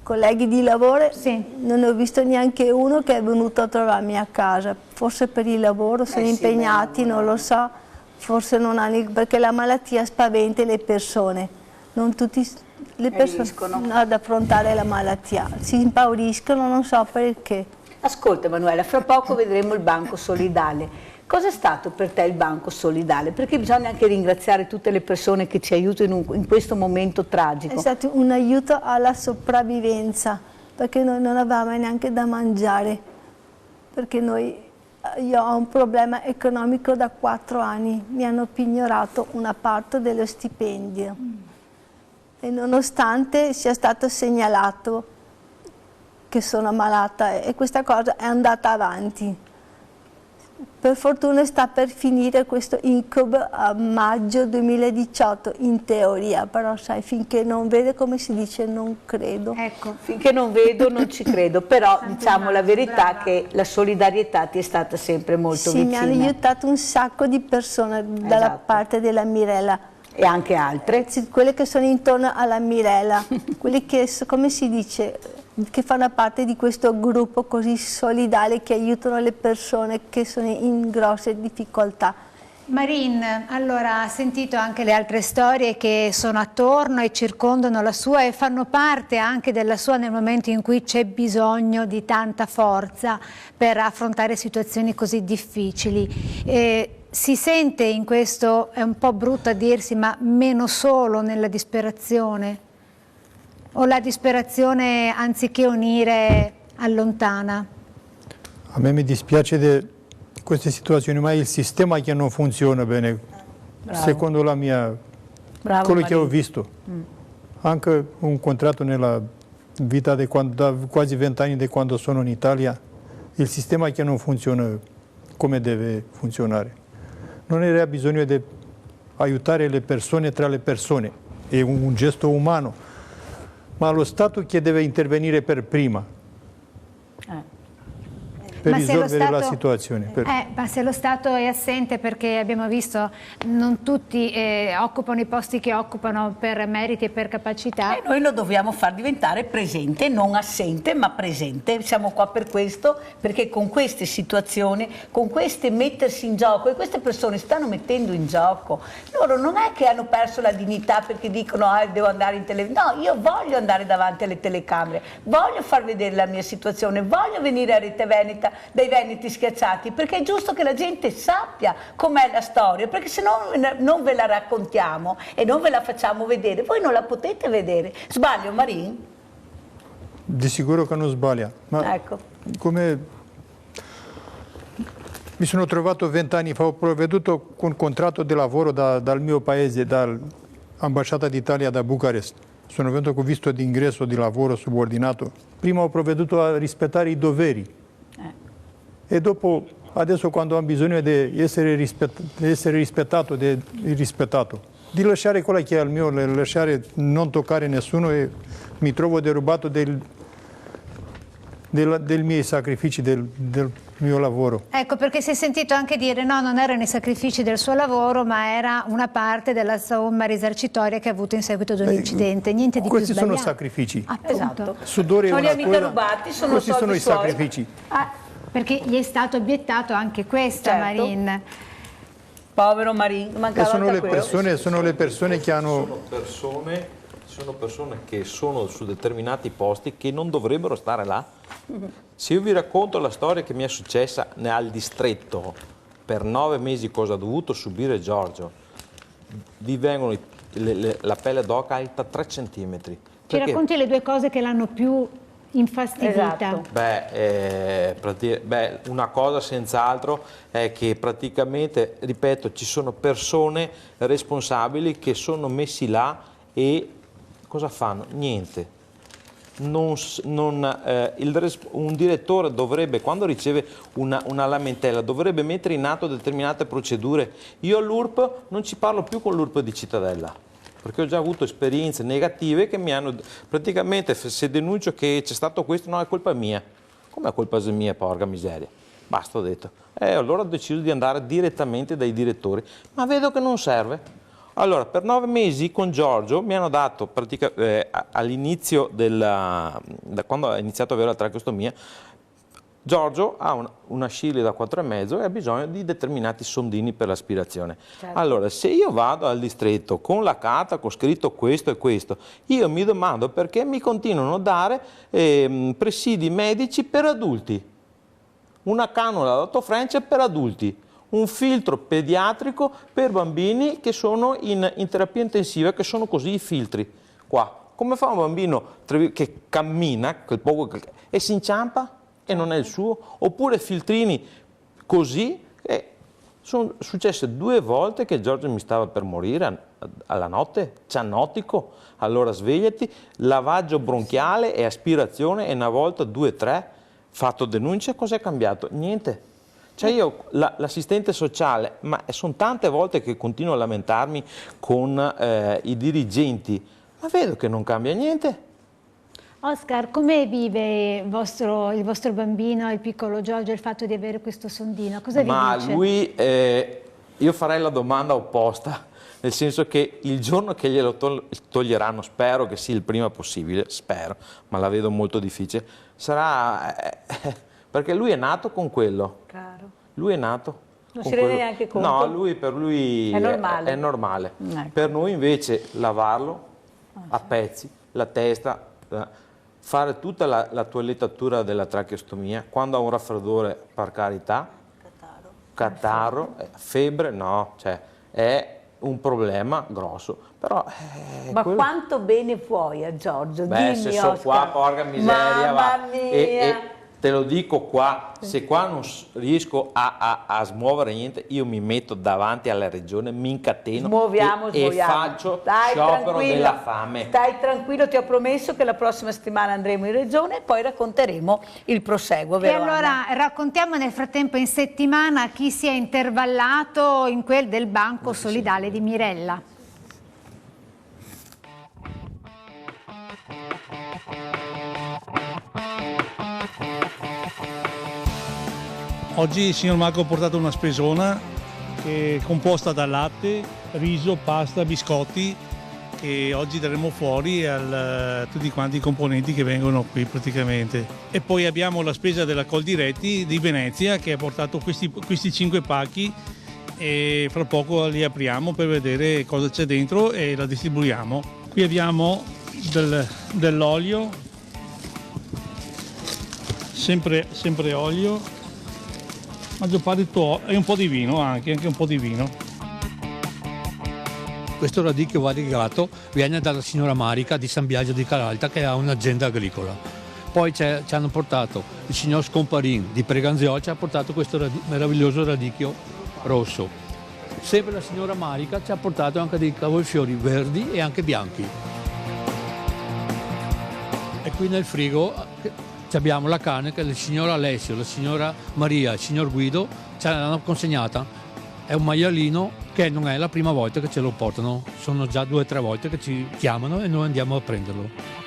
Colleghi di lavoro? Sì. Non ho visto neanche uno che è venuto a trovarmi a casa, forse per il lavoro sono impegnati, non lo so. Forse non hanno, perché la malattia spaventa le persone, non tutte le persone ad affrontare la malattia, si impauriscono, non so perché. Ascolta Manuela, fra poco vedremo il Banco Solidale. Cosa è stato per te il Banco Solidale? Perché bisogna anche ringraziare tutte le persone che ci aiutano in questo momento tragico. È stato un aiuto alla sopravvivenza, perché noi non avevamo neanche da mangiare, perché io ho un problema economico da 4 anni, mi hanno pignorato una parte dello stipendio e nonostante sia stato segnalato che sono malata e questa cosa è andata avanti. Per fortuna sta per finire questo incubo a maggio 2018 in teoria, però sai, finché non vedo, come si dice, non credo. Ecco, finché non vedo non ci credo, però diciamo la verità che la solidarietà ti è stata sempre molto vicina. Sì, mi hanno aiutato un sacco di persone dalla parte della Mirella. E anche altre? Sì, quelle che sono intorno alla Mirella, quelli che, come si dice, che fanno parte di questo gruppo così solidale che aiutano le persone che sono in grosse difficoltà. Marin, allora ha sentito anche le altre storie che sono attorno e circondano la sua e fanno parte anche della sua nel momento in cui c'è bisogno di tanta forza per affrontare situazioni così difficili. Si sente in questo, è un po' brutto a dirsi, ma meno solo nella disperazione? O la disperazione, anziché unire, allontana? A me mi dispiace di queste situazioni, ma è il sistema che non funziona bene, secondo la mia, quello che ho visto. Anche ho incontrato nella vita da quasi 20 anni di quando sono in Italia, il sistema che non funziona come deve funzionare. Non era bisogno di aiutare le persone tra le persone, è un gesto umano, ma lo Stato che deve intervenire per prima. Per risolvere la situazione. Ma se lo Stato è assente, perché abbiamo visto non tutti occupano i posti che occupano per meriti e per capacità. E noi lo dobbiamo far diventare presente, non assente ma presente. Siamo qua per questo, perché con queste situazioni, con queste mettersi in gioco, e queste persone stanno mettendo in gioco, loro non è che hanno perso la dignità perché dicono devo andare in televisione, no, io voglio andare davanti alle telecamere, voglio far vedere la mia situazione, voglio venire a Rete Veneta dai Veneti Schiacciati, perché è giusto che la gente sappia com'è la storia, perché se no non ve la raccontiamo e non ve la facciamo vedere, voi non la potete vedere. Sbaglio, Marin? Di sicuro che non sbaglia, ma ecco. Come mi sono trovato 20 anni fa, ho provveduto con un contratto di lavoro dal mio paese, dall'ambasciata d'Italia da Bucarest. Sono venuto con visto di ingresso di lavoro subordinato. Prima ho provveduto a rispettare i doveri. E dopo, adesso quando ho bisogno di essere rispettato, di lasciare quello che è il mio, lasciare non toccare nessuno, e mi trovo derubato dei miei sacrifici, del mio lavoro. Ecco, perché si è sentito anche dire no, non erano i sacrifici del suo lavoro, ma era una parte della somma risarcitoria che ha avuto in seguito ad un incidente. Niente di più sbagliato. Questi sono sacrifici. Appunto. Sudore non è li ha una mica cosa, rubati, sono questi soldi sono i suoi. sacrifici. Perché gli è stato obiettato anche questo, certo. Marin. Povero Marin, mancava sono le persone che hanno... Sono persone che sono su determinati posti che non dovrebbero stare là. Se io vi racconto la storia che mi è successa al distretto, per 9 mesi cosa ha dovuto subire Giorgio, vi vengono la pelle d'oca alta 3 centimetri. Ci racconti le due cose che l'hanno più infastidita? Esatto. Beh, una cosa senz'altro è che praticamente, ripeto, ci sono persone responsabili che sono messi là e cosa fanno? Niente. Un direttore dovrebbe, quando riceve una lamentela, dovrebbe mettere in atto determinate procedure. Io all'URP non ci parlo più con l'URP di Cittadella, perché ho già avuto esperienze negative che mi hanno, praticamente se denuncio che c'è stato questo, no, è colpa mia. Come è colpa mia, porca miseria? Basta, ho detto. Allora ho deciso di andare direttamente dai direttori, ma vedo che non serve. Allora, per 9 mesi con Giorgio mi hanno dato, all'inizio da quando ha iniziato ad avere la tracheostomia, Giorgio ha una Shirley da 4,5 e ha bisogno di determinati sondini per l'aspirazione. Certo. Allora, se io vado al distretto con la carta con scritto questo e questo, io mi domando perché mi continuano a dare presidi medici per adulti, una cannula ad 8 French per adulti, un filtro pediatrico per bambini che sono in terapia intensiva, che sono così i filtri qua. Come fa un bambino che cammina quel poco e si inciampa e non è il suo? Oppure filtrini così. Sono successe 2 volte che Giorgio mi stava per morire alla notte, cianotico. Allora svegliati, lavaggio bronchiale e aspirazione, e una volta, 2, 3, fatto denuncia. Cos'è cambiato? Niente. Cioè io, l'assistente sociale, ma sono tante volte che continuo a lamentarmi con i dirigenti, ma vedo che non cambia niente. Oscar, come vive il vostro bambino, il piccolo Giorgio, il fatto di avere questo sondino? Cosa vi dice? Ma lui, io farei la domanda opposta, nel senso che il giorno che glielo toglieranno, spero che sia il prima possibile, spero, ma la vedo molto difficile, sarà... perché lui è nato con quello. Claro. Lui è nato. Non si rende neanche conto? No, per lui è normale. È normale. Ecco. Per noi invece lavarlo a pezzi, la testa, fare tutta la toilettatura della tracheostomia, quando ha un raffreddore, per carità, catarro, febbre, no, cioè è un problema grosso. Però, ma quanto bene vuoi a Giorgio? Beh, dimmi, se sono Oscar. qua, porca miseria, Mamma mia. E te lo dico qua, se qua non riesco a smuovere niente, io mi metto davanti alla regione, mi incateno e faccio sciopero della fame. Stai tranquillo, ti ho promesso che la prossima settimana andremo in regione e poi racconteremo il proseguo. E allora raccontiamo nel frattempo in settimana chi si è intervallato in quel del Banco Solidale di Mirella. Oggi il signor Marco ha portato una spesona che è composta da latte, riso, pasta, biscotti, che oggi daremo fuori a tutti quanti i componenti che vengono qui praticamente. E poi abbiamo la spesa della Coldiretti di Venezia che ha portato questi 5 pacchi e fra poco li apriamo per vedere cosa c'è dentro e la distribuiamo. Qui abbiamo dell'olio, sempre olio, maggior parte e un po' di vino anche un po' di vino. Questo radicchio variegato viene dalla signora Marica di San Biagio di Calalta, che ha un'azienda agricola. Poi ci hanno portato il signor Scomparin di Preganziò, ci ha portato questo meraviglioso radicchio rosso. Sempre la signora Marica ci ha portato anche dei cavolfiori verdi e anche bianchi. E qui nel frigo abbiamo la carne che il signor Alessio, la signora Maria, il signor Guido ce l'hanno consegnata. È un maialino che non è la prima volta che ce lo portano, sono già 2 o 3 volte che ci chiamano e noi andiamo a prenderlo.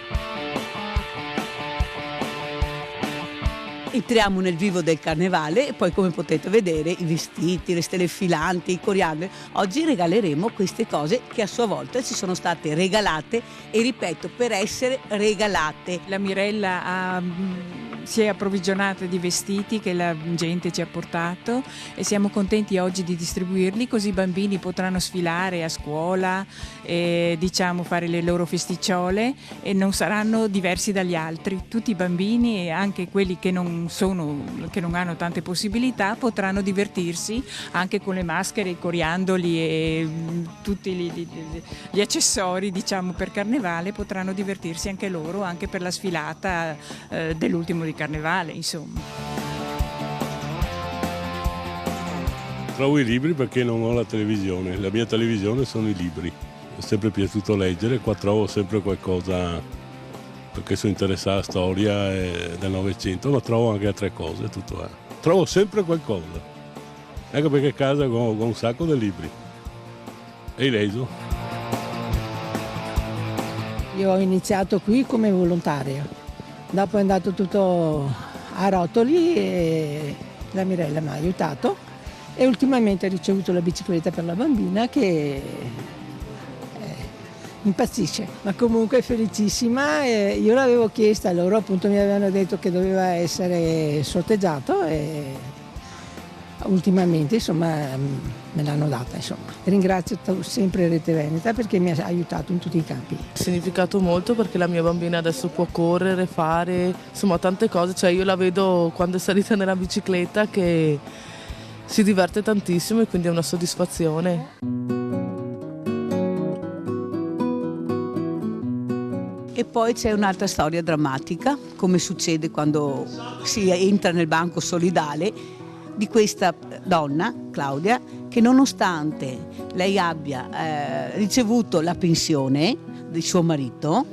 Entriamo nel vivo del carnevale e poi, come potete vedere, i vestiti, le stelle filanti, i coriandoli. Oggi regaleremo queste cose che a sua volta ci sono state regalate e, ripeto, per essere regalate. La Mirella ha si è approvvigionata di vestiti che la gente ci ha portato e siamo contenti oggi di distribuirli, così i bambini potranno sfilare a scuola e diciamo fare le loro festicciole e non saranno diversi dagli altri. Tutti i bambini e anche quelli che non hanno tante possibilità potranno divertirsi anche con le maschere, i coriandoli e tutti gli accessori diciamo per Carnevale, potranno divertirsi anche loro, anche per la sfilata dell'ultimo di Carnevale, insomma. Trovo i libri perché non ho la televisione, la mia televisione sono i libri. Mi è sempre piaciuto leggere, qua trovo sempre qualcosa, perché sono interessato alla storia del Novecento, ma trovo anche altre cose, tutto è. Trovo sempre qualcosa. Ecco perché a casa ho un sacco di libri. E i leggo. Io ho iniziato qui come volontaria, dopo è andato tutto a rotoli e la Mirella mi ha aiutato e ultimamente ho ricevuto la bicicletta per la bambina che impazzisce, ma comunque è felicissima. Io l'avevo chiesta, loro appunto mi avevano detto che doveva essere sorteggiato e ultimamente insomma me l'hanno data, insomma. Ringrazio sempre Rete Veneta perché mi ha aiutato in tutti i campi. Ha significato molto perché la mia bambina adesso può correre, fare insomma tante cose, cioè io la vedo quando è salita nella bicicletta che si diverte tantissimo e quindi è una soddisfazione. E poi c'è un'altra storia drammatica, come succede quando si entra nel banco solidale, di questa donna, Claudia, che nonostante lei abbia ricevuto la pensione di suo marito,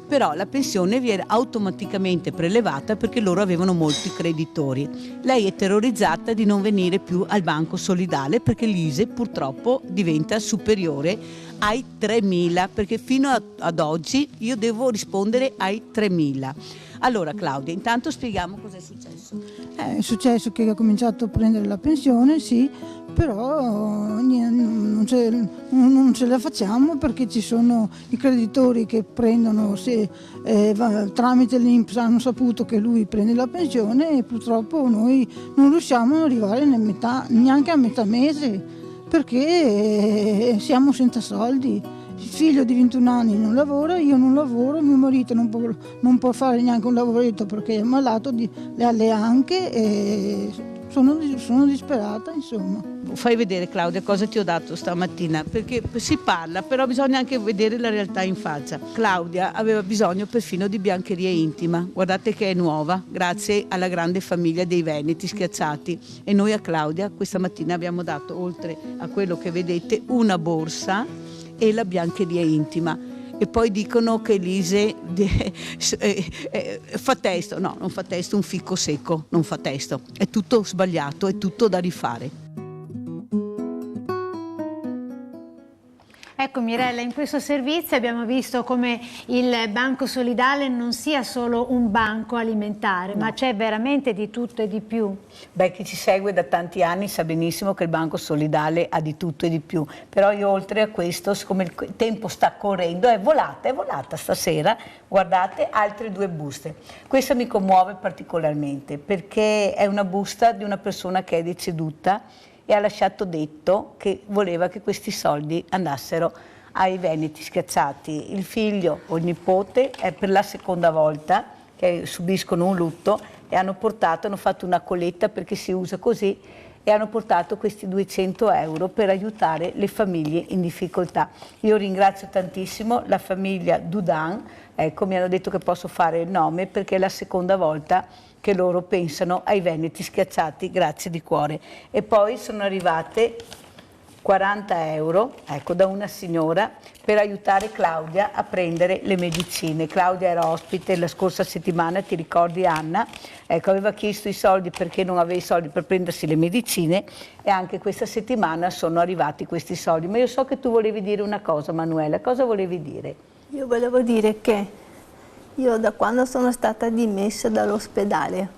però la pensione viene automaticamente prelevata perché loro avevano molti creditori. Lei è terrorizzata di non venire più al banco solidale perché l'ISEE purtroppo diventa superiore ai 3.000, perché fino ad oggi io devo rispondere ai 3.000. Allora Claudia, intanto spieghiamo cosa è successo. È successo che ho cominciato a prendere la pensione, sì, però non ce la facciamo perché ci sono i creditori che prendono, tramite l'INPS hanno saputo che lui prende la pensione e purtroppo noi non riusciamo ad arrivare neanche a metà mese perché siamo senza soldi. Il figlio di 21 anni non lavora, io non lavoro, mio marito non può fare neanche un lavoretto perché è malato alle anche e sono disperata, insomma. Fai vedere Claudia cosa ti ho dato stamattina, perché si parla, però bisogna anche vedere la realtà in faccia. Claudia aveva bisogno perfino di biancheria intima, guardate che è nuova, grazie alla grande famiglia dei Veneti Schiacciati, e noi a Claudia questa mattina abbiamo dato, oltre a quello che vedete, una borsa e la biancheria intima. E poi dicono che l'ISEE fa testo, no, non fa testo, un ficco secco, non fa testo, è tutto sbagliato, è tutto da rifare. Ecco Mirella, in questo servizio abbiamo visto come il Banco Solidale non sia solo un banco alimentare, ma c'è veramente di tutto e di più. Beh, chi ci segue da tanti anni sa benissimo che il Banco Solidale ha di tutto e di più, però io oltre a questo, siccome il tempo sta correndo, è volata stasera, guardate, altre 2 buste. Questa mi commuove particolarmente perché è una busta di una persona che è deceduta e ha lasciato detto che voleva che questi soldi andassero ai Veneti Schiacciati. Il figlio o il nipote è per la seconda volta che subiscono un lutto e hanno fatto una colletta perché si usa così e hanno portato questi 200 euro per aiutare le famiglie in difficoltà. Io ringrazio tantissimo la famiglia Dudan, ecco, mi hanno detto che posso fare il nome perché è la seconda volta che loro pensano ai Veneti Schiacciati, grazie di cuore. E poi sono arrivate 40 euro, ecco, da una signora per aiutare Claudia a prendere le medicine. Claudia era ospite la scorsa settimana, ti ricordi Anna? Ecco, aveva chiesto i soldi perché non aveva i soldi per prendersi le medicine e anche questa settimana sono arrivati questi soldi. Ma io so che tu volevi dire una cosa, Manuela, cosa volevi dire? Io volevo dire che io da quando sono stata dimessa dall'ospedale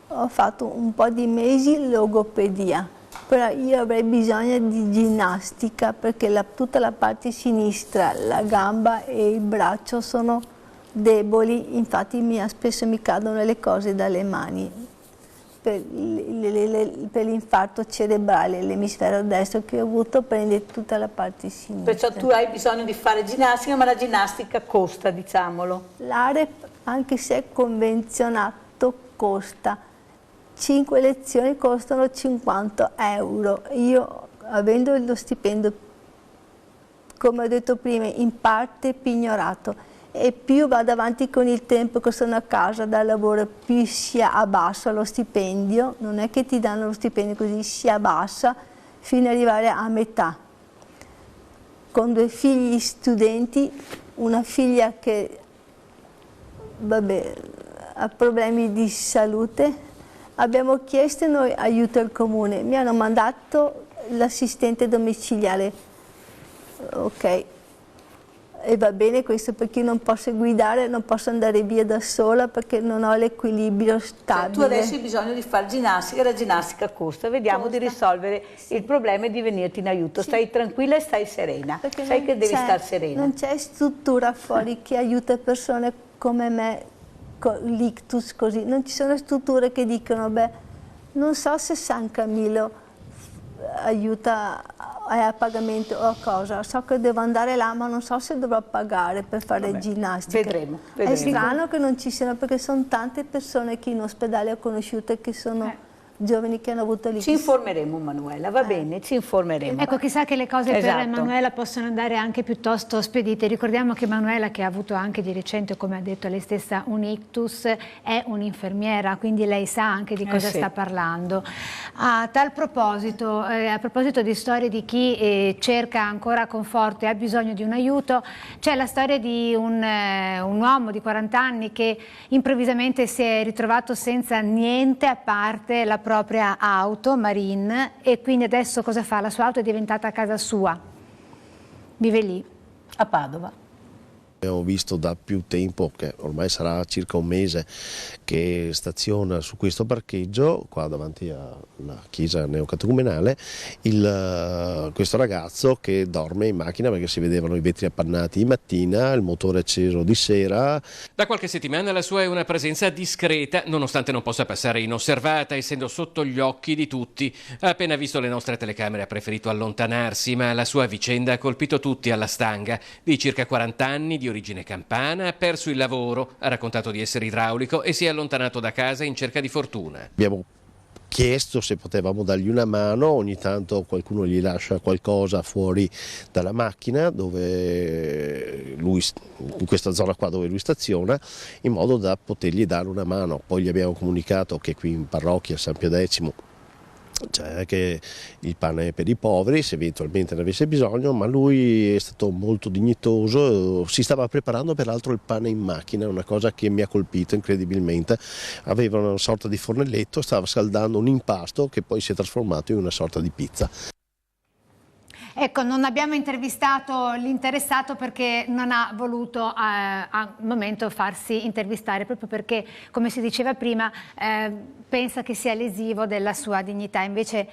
ho fatto un po' di mesi logopedia, però io avrei bisogno di ginnastica perché tutta la parte sinistra, la gamba e il braccio sono deboli, infatti spesso mi cadono le cose dalle mani per l'infarto cerebrale, l'emisfero destro che ho avuto prende tutta la parte sinistra. Perciò tu hai bisogno di fare ginnastica, ma la ginnastica costa, diciamolo. L'AREP, anche se è convenzionato, costa. 5 lezioni costano 50 euro. Io, avendo lo stipendio, come ho detto prima, in parte pignorato, e più vado avanti con il tempo che sono a casa dal lavoro, più si abbassa lo stipendio, non è che ti danno lo stipendio così, si abbassa fino ad arrivare a metà. Con 2 figli studenti, una figlia che ha problemi di salute, abbiamo chiesto noi aiuto al comune, mi hanno mandato l'assistente domiciliare, ok. E va bene questo perché io non posso guidare, non posso andare via da sola perché non ho l'equilibrio stabile. Tu adesso hai bisogno di fare ginnastica, la ginnastica costa, vediamo di risolvere il problema e di venirti in aiuto. Stai tranquilla e stai serena, Perché sai che devi stare serena. Non c'è struttura fuori che aiuta persone come me, con l'ictus così, non ci sono strutture che dicono, beh, non so se San Camillo aiuta a pagamento o a cosa, so che devo andare là ma non so se dovrò pagare per fare ginnastica. Vedremo. È strano che non ci siano perché sono tante persone che in ospedale ho conosciuto che sono giovani che hanno avuto l'ictus. Ci informeremo Manuela, va bene, ci informeremo. Ecco, chissà che le cose per Manuela possono andare anche piuttosto spedite. Ricordiamo che Manuela, che ha avuto anche di recente, come ha detto lei stessa, un ictus, è un'infermiera, quindi lei sa anche di cosa sta parlando. A tal proposito, a proposito di storie di chi cerca ancora conforto e ha bisogno di un aiuto, c'è la storia di un uomo di 40 anni che improvvisamente si è ritrovato senza niente a parte la propria auto Marine, e quindi adesso cosa fa? La sua auto è diventata casa sua, vive lì a Padova. Ho visto da più tempo, che ormai sarà circa un mese, che staziona su questo parcheggio, qua davanti alla chiesa neocatecumenale, questo ragazzo che dorme in macchina perché si vedevano i vetri appannati di mattina, il motore acceso di sera. Da qualche settimana la sua è una presenza discreta, nonostante non possa passare inosservata, essendo sotto gli occhi di tutti. Appena visto le nostre telecamere ha preferito allontanarsi, ma la sua vicenda ha colpito tutti alla stanga. Di circa 40 anni, di origine campana, ha perso il lavoro, ha raccontato di essere idraulico e si è allontanato da casa in cerca di fortuna. Abbiamo chiesto se potevamo dargli una mano, ogni tanto qualcuno gli lascia qualcosa fuori dalla macchina, dove lui, in questa zona qua dove lui staziona, in modo da potergli dare una mano. Poi gli abbiamo comunicato che qui in parrocchia San Pio X c'è anche il pane per i poveri, se eventualmente ne avesse bisogno, ma lui è stato molto dignitoso, si stava preparando peraltro il pane in macchina, una cosa che mi ha colpito incredibilmente. Aveva una sorta di fornelletto, stava scaldando un impasto che poi si è trasformato in una sorta di pizza. Ecco, non abbiamo intervistato l'interessato perché non ha voluto al momento farsi intervistare, proprio perché, come si diceva prima, pensa che sia lesivo della sua dignità. Invece,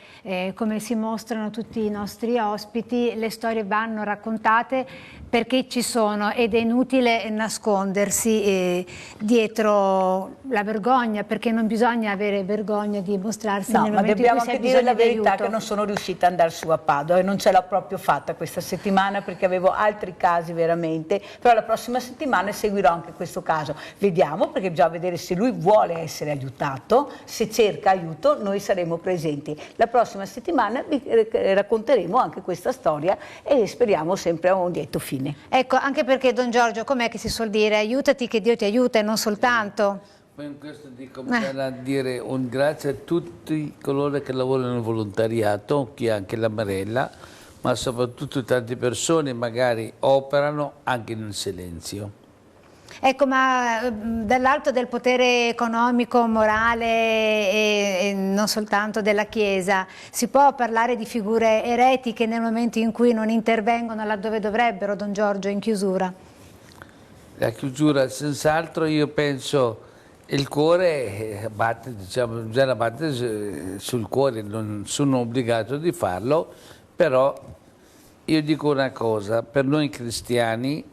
come si mostrano tutti i nostri ospiti, le storie vanno raccontate perché ci sono, ed è inutile nascondersi dietro la vergogna, perché non bisogna avere vergogna di mostrarsi nel momento in cui si ha bisogno di aiuto. Dobbiamo anche dire la verità che non sono riuscita ad andare su a Padova e non ce l'ho proprio fatta questa settimana perché avevo altri casi veramente, però la prossima settimana seguirò anche questo caso. Vediamo, perché bisogna vedere se lui vuole essere aiutato, se cerca aiuto noi saremo presenti. La prossima settimana vi racconteremo anche questa storia e speriamo sempre a un lieto fine. Ecco, anche perché, Don Giorgio, com'è che si suol dire? Aiutati che Dio ti aiuta e non soltanto. Poi in questo dico, bisogna dire un grazie a tutti coloro che lavorano nel volontariato, chi anche la Marella, ma soprattutto tante persone magari operano anche nel silenzio. Ecco, ma dall'alto del potere economico, morale e non soltanto della Chiesa, si può parlare di figure eretiche nel momento in cui non intervengono laddove dovrebbero, Don Giorgio, in chiusura? La chiusura, senz'altro, io penso, il cuore batte, diciamo, bisogna battere sul cuore, non sono obbligato di farlo, però io dico una cosa, per noi cristiani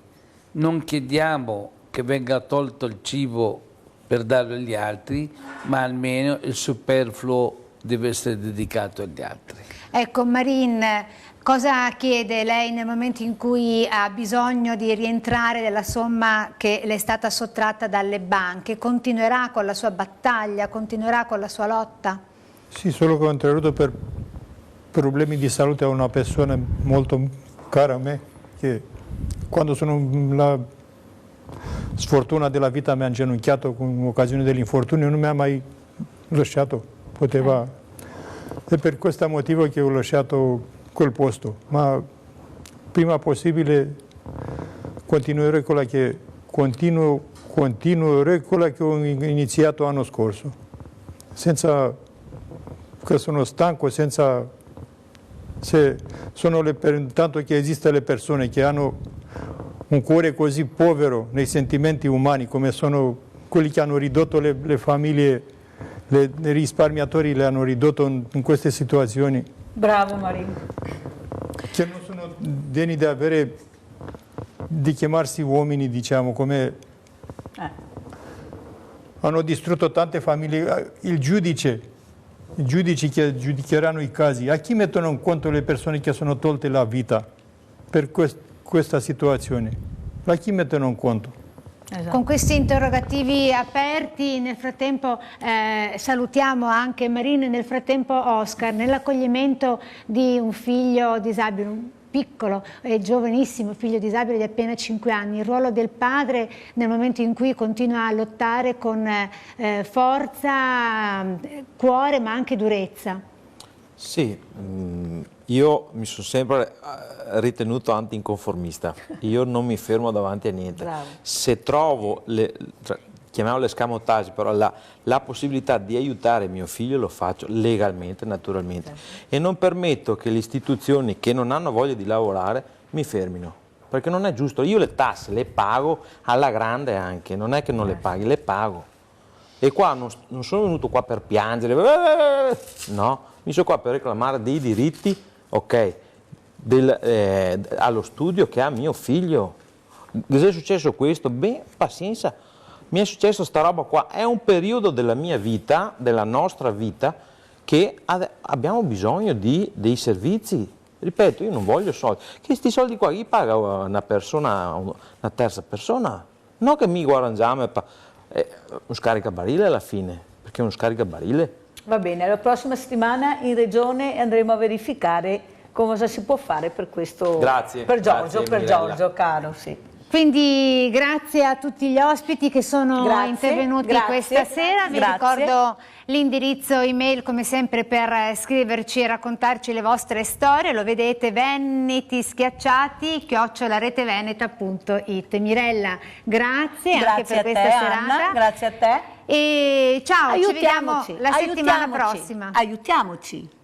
non chiediamo che venga tolto il cibo per darlo agli altri, ma almeno il superfluo deve essere dedicato agli altri. Ecco, Marin, cosa chiede lei nel momento in cui ha bisogno di rientrare della somma che le è stata sottratta dalle banche? Continuerà con la sua battaglia, continuerà con la sua lotta? Sì, solo che ho interrotto per problemi di salute a una persona molto cara a me, che quando sono la sfortuna della vita mi ha inginocchiato con occasione dell'infortunio, non mi ha mai lasciato, poteva. È per questo motivo che ho lasciato quel posto, ma prima possibile continuerò quella che ho iniziato l'anno scorso, senza che sono stanco, senza tanto che esistono le persone che hanno un cuore così povero nei sentimenti umani come sono quelli che hanno ridotto le famiglie, i risparmiatori le hanno ridotto in queste situazioni. Bravo Marino. Che non sono degni di chiamarsi uomini, diciamo, come hanno distrutto tante famiglie. I giudici che giudicheranno i casi, a chi mettono in conto le persone che sono tolte la vita per questa situazione? A chi mettono in conto? Esatto. Con questi interrogativi aperti, nel frattempo salutiamo anche Marina e nel frattempo Oscar, nell'accoglimento di un figlio disabile, un piccolo e giovanissimo figlio disabile di appena 5 anni, il ruolo del padre nel momento in cui continua a lottare con forza, cuore ma anche durezza. Sì, io mi sono sempre ritenuto antinconformista, io non mi fermo davanti a niente. Bravo. Se trovo, chiamiamole escamotage, però la possibilità di aiutare mio figlio lo faccio legalmente, naturalmente, e non permetto che le istituzioni che non hanno voglia di lavorare mi fermino, perché non è giusto. Io le tasse le pago alla grande anche, non è che non le paghi, le pago. E qua non sono venuto qua per piangere, no, mi sono qua per reclamare dei diritti, ok, allo studio che ha mio figlio. Cosa è successo questo? Beh, pazienza, mi è successo sta roba qua, è un periodo della mia vita, della nostra vita, che abbiamo bisogno dei servizi. Ripeto, io non voglio soldi, che questi soldi qua li paga una persona, una terza persona, non che mi guarda uno scaricabarile alla fine, perché è uno scaricabarile. Va bene, la prossima settimana in regione andremo a verificare cosa si può fare per questo. Grazie. Per Giorgio, grazie, Giorgio caro, sì. Quindi grazie a tutti gli ospiti che sono intervenuti questa sera. Vi ricordo l'indirizzo email come sempre per scriverci e raccontarci le vostre storie. Lo vedete, veneti-@reteveneta.it. Mirella, grazie anche per questa serata. Anna, grazie a te. E ciao, ci vediamo la settimana prossima. Aiutiamoci.